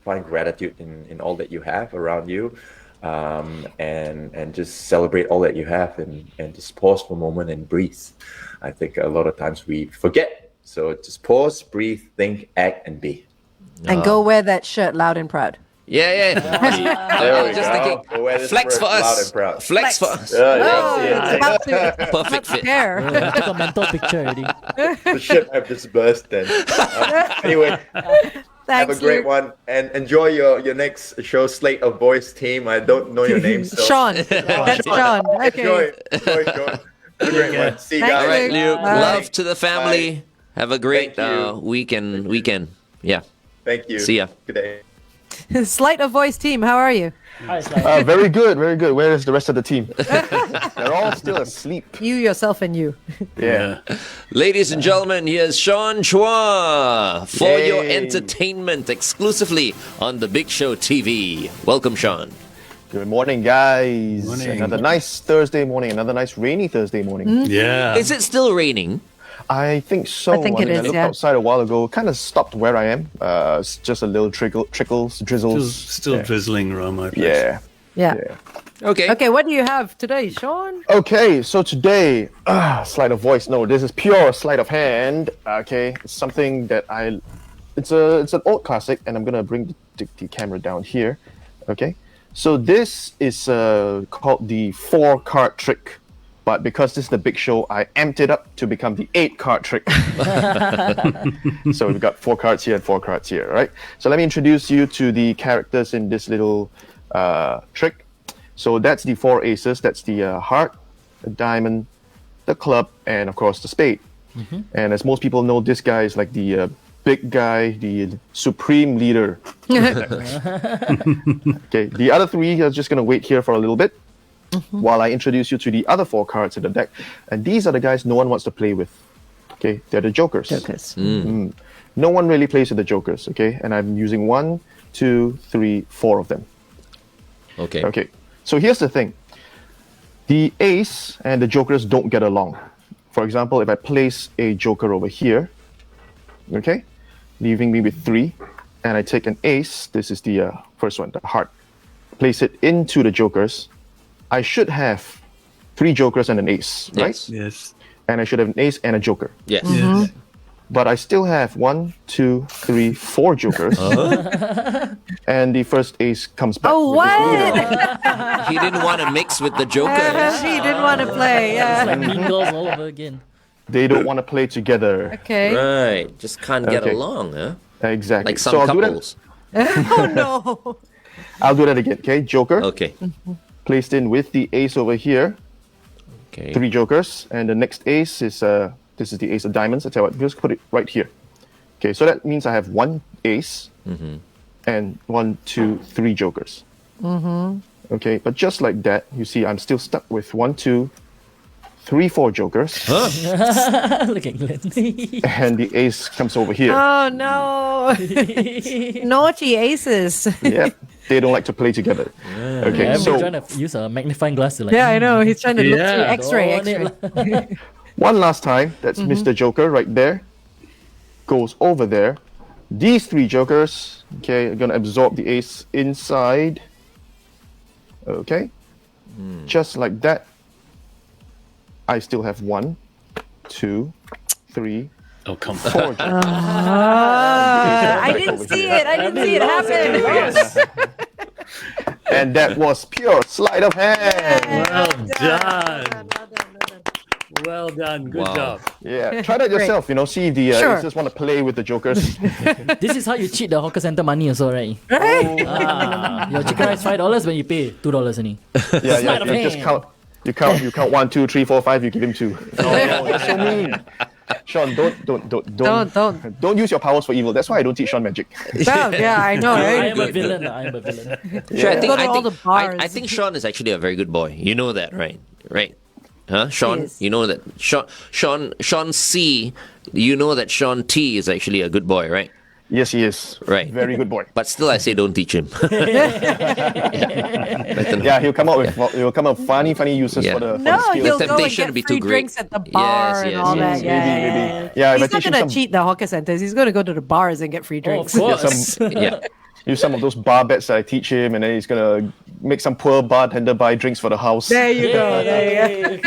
find gratitude in all that you have around you, and just celebrate all that you have, and just pause for a moment and breathe. I think a lot of times we forget, so just pause, breathe, think, act, and be. And go wear that shirt loud and proud. Yeah. There we Just go. thinking, We'll wear this flex for word loud us. and proud. Flex for us. It's about to Perfect fit. prepare. Took a mental picture already. The ship have dispersed then. Anyway, have a great one, and enjoy your next show slate of boys team. I don't know your name, so Sean. That's Sean. Okay. Enjoy, Sean. Have a great one. See you Thanks, guys. All right, Luke. Luke. Bye. Love to the family. Have a great Thank you. weekend. Yeah. Thank you. See ya. Good day. Sleight of voice team, how are you? Hi, it's like, Very good, very good. Where is the rest of the team? They're all still asleep. You, yourself, and you. Yeah. Ladies and gentlemen, here's Sean Chua for Yay. your entertainment exclusively on The Big Show TV. Welcome, Sean. Good morning, guys. Morning. Another nice Thursday morning. Another nice rainy Thursday morning. Yeah. Is it still raining? I think so. I think it mean, is, I looked yeah. outside a while ago. Kind of stopped where I am. It's just a little trickles, drizzles. Still drizzling around my place. Yeah. Yeah. Okay. Okay, what do you have today, Sean? Okay, so today, sleight of voice. No, this is pure sleight of hand. Okay, it's something that it's an old classic, and I'm gonna bring the camera down here. Okay, so this is called the 4-card trick. But because this is the big show, I amped it up to become the 8-card trick. So we've got 4 cards here and 4 cards here, right? So let me introduce you to the characters in this little trick. So that's the 4 aces. That's the heart, the diamond, the club, and of course the spade. And as most people know, this guy is like the big guy, the supreme leader. Okay, the other 3 are just going to wait here for a little bit. While I introduce you to the other 4 cards in the deck. And these are the guys no one wants to play with. Okay, they're the jokers. Jokers. No one really plays with the jokers, okay? And I'm using 1, 2, 3, 4 of them. Okay. Okay. So here's the thing. The ace and the jokers don't get along. For example, if I place a joker over here, okay, leaving me with 3, and I take an ace, this is the first one, the heart, place it into the jokers, I should have 3 jokers and an ace, right? Yes. And I should have an ace and a joker. Yes. Yes. But I still have 1, 2, 3, 4 jokers. And the first ace comes back. Oh, with this what? He didn't want to mix with the Joker. He didn't want to play. It's Yeah. like Mean Girls all over again. They don't want to play together. Okay. Right. Just can't get Okay. along, huh? Exactly. Like some So I'll do that- couples. Oh no. I'll do that again, okay? Joker, Okay. placed in with the ace over here. Okay. 3 jokers. And the next ace is, this is the ace of diamonds. I tell you what, just put it right here. Okay, so that means I have 1 ace and 1, 2, 3 jokers. Okay, but just like that, you see I'm still stuck with 1, 2, 3, 4 jokers. Look at Glenn. And the ace comes over here. Oh no. Naughty aces. Yep, they don't like to play together. Okay, I'm so trying to use a magnifying glass to like. Yeah, I know. He's trying to look through Yeah, X-ray. don't X-ray. it. one last time, that's Mr. Joker right there. Goes over there. These 3 jokers, okay, are gonna absorb the ace inside. Okay, just like that. I still have 1, 2, 3, Oh, come 4 on. jokers. I didn't see it. I didn't see it happen. And that was pure sleight of hand. Well done. Well done. Good Wow. job. Yeah, try that yourself. You know, see if the Sure. aces want to play with the jokers. This is how you cheat the hawker center money also, right? Right? Your chicken rice $5 when you pay $2 only. Yeah, Sleight of you just hand. count. You count 1, 2, 3, 4, 5. You give him 2. No, that's so mean. Sean, don't use your powers for evil. That's why I don't teach Sean magic. Well, yeah, I know, I right? am a villain. I am a villain. Sure, I think, Go to I, all think, the bars. I think Sean is actually a very good boy. You know that, right? Right? Huh? Sean, He is. you know that. Sean C, you know that Sean T is actually a good boy, right? Yes, he is. Right. Very good boy. But still, I say don't teach him. Yeah, he'll come up with funny uses Yeah. for the No, skills. he'll go and temptation to get be free too great. drinks at the bar and all that. Yeah, maybe. Yeah, if I He's not teach him going some, to cheat the hawker centers. He's going to go to the bars and get free Oh, of drinks. course. Yeah. use some of those bar bets that I teach him, and then he's gonna make some poor bartender buy drinks for the house. There you go. There you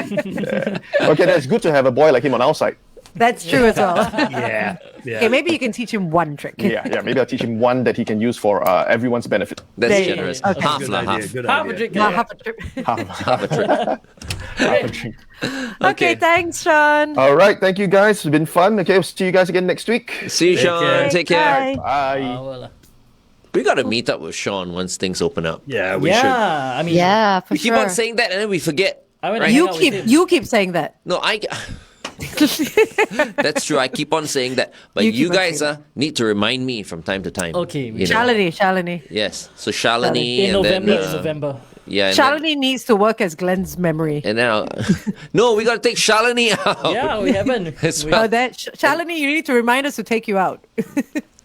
go. Okay, that's good to have a boy like him on our side. That's true as well. Yeah. Yeah. Okay, maybe you can teach him one trick. Yeah, maybe I'll teach him one that he can use for everyone's benefit. That's There you go. generous. Okay. Half Good lah, idea. half. Good Half a idea. drink. Not half a trip. Half a trip. Half a drink. Okay, thanks, Sean. All right, thank you guys. It's been fun. Okay, we'll see you guys again next week. See you, Sean. care. Take care. Bye. Bye. We got to meet up with Sean once things open up. Yeah, we should. Yeah, I mean, Yeah, for We keep sure. on saying that and then we forget. I went to Right. hang You out with keep him. you keep saying that. No, that's true. I keep on saying that. But You you, keep on guys saying need to remind me from time to time. Okay, we you know. Shalini. Yes. So Shalini in and November. then In November. yeah. And then, Shalini needs to work as Glenn's memory. and then no, we got to take Shalini out. Yeah, we haven't. As We- well. Oh, that Shalini, you need to remind us to take you out.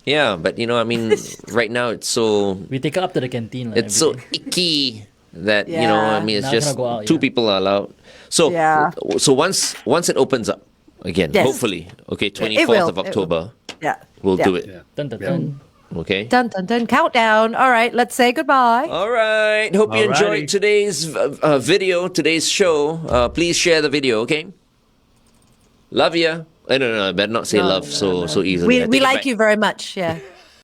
Yeah, but I mean, right now it's so We take her up to the canteen. it's so every day. icky that Yeah. I mean, it's Now just cannot go out, two yeah. people are allowed. So Yeah. so once it opens up again, Yes. hopefully, okay, It 24th will, of it will. October, Yeah. we'll Yeah. do it. Yeah. Dun, dun, dun. Okay. Dun dun dun. Countdown. All right, let's say goodbye. All right. Hope you Alrighty. enjoyed today's video, today's show. Please share the video, okay? Love ya. No, I better not say love so easily. I We take it like back. you very much. Yeah.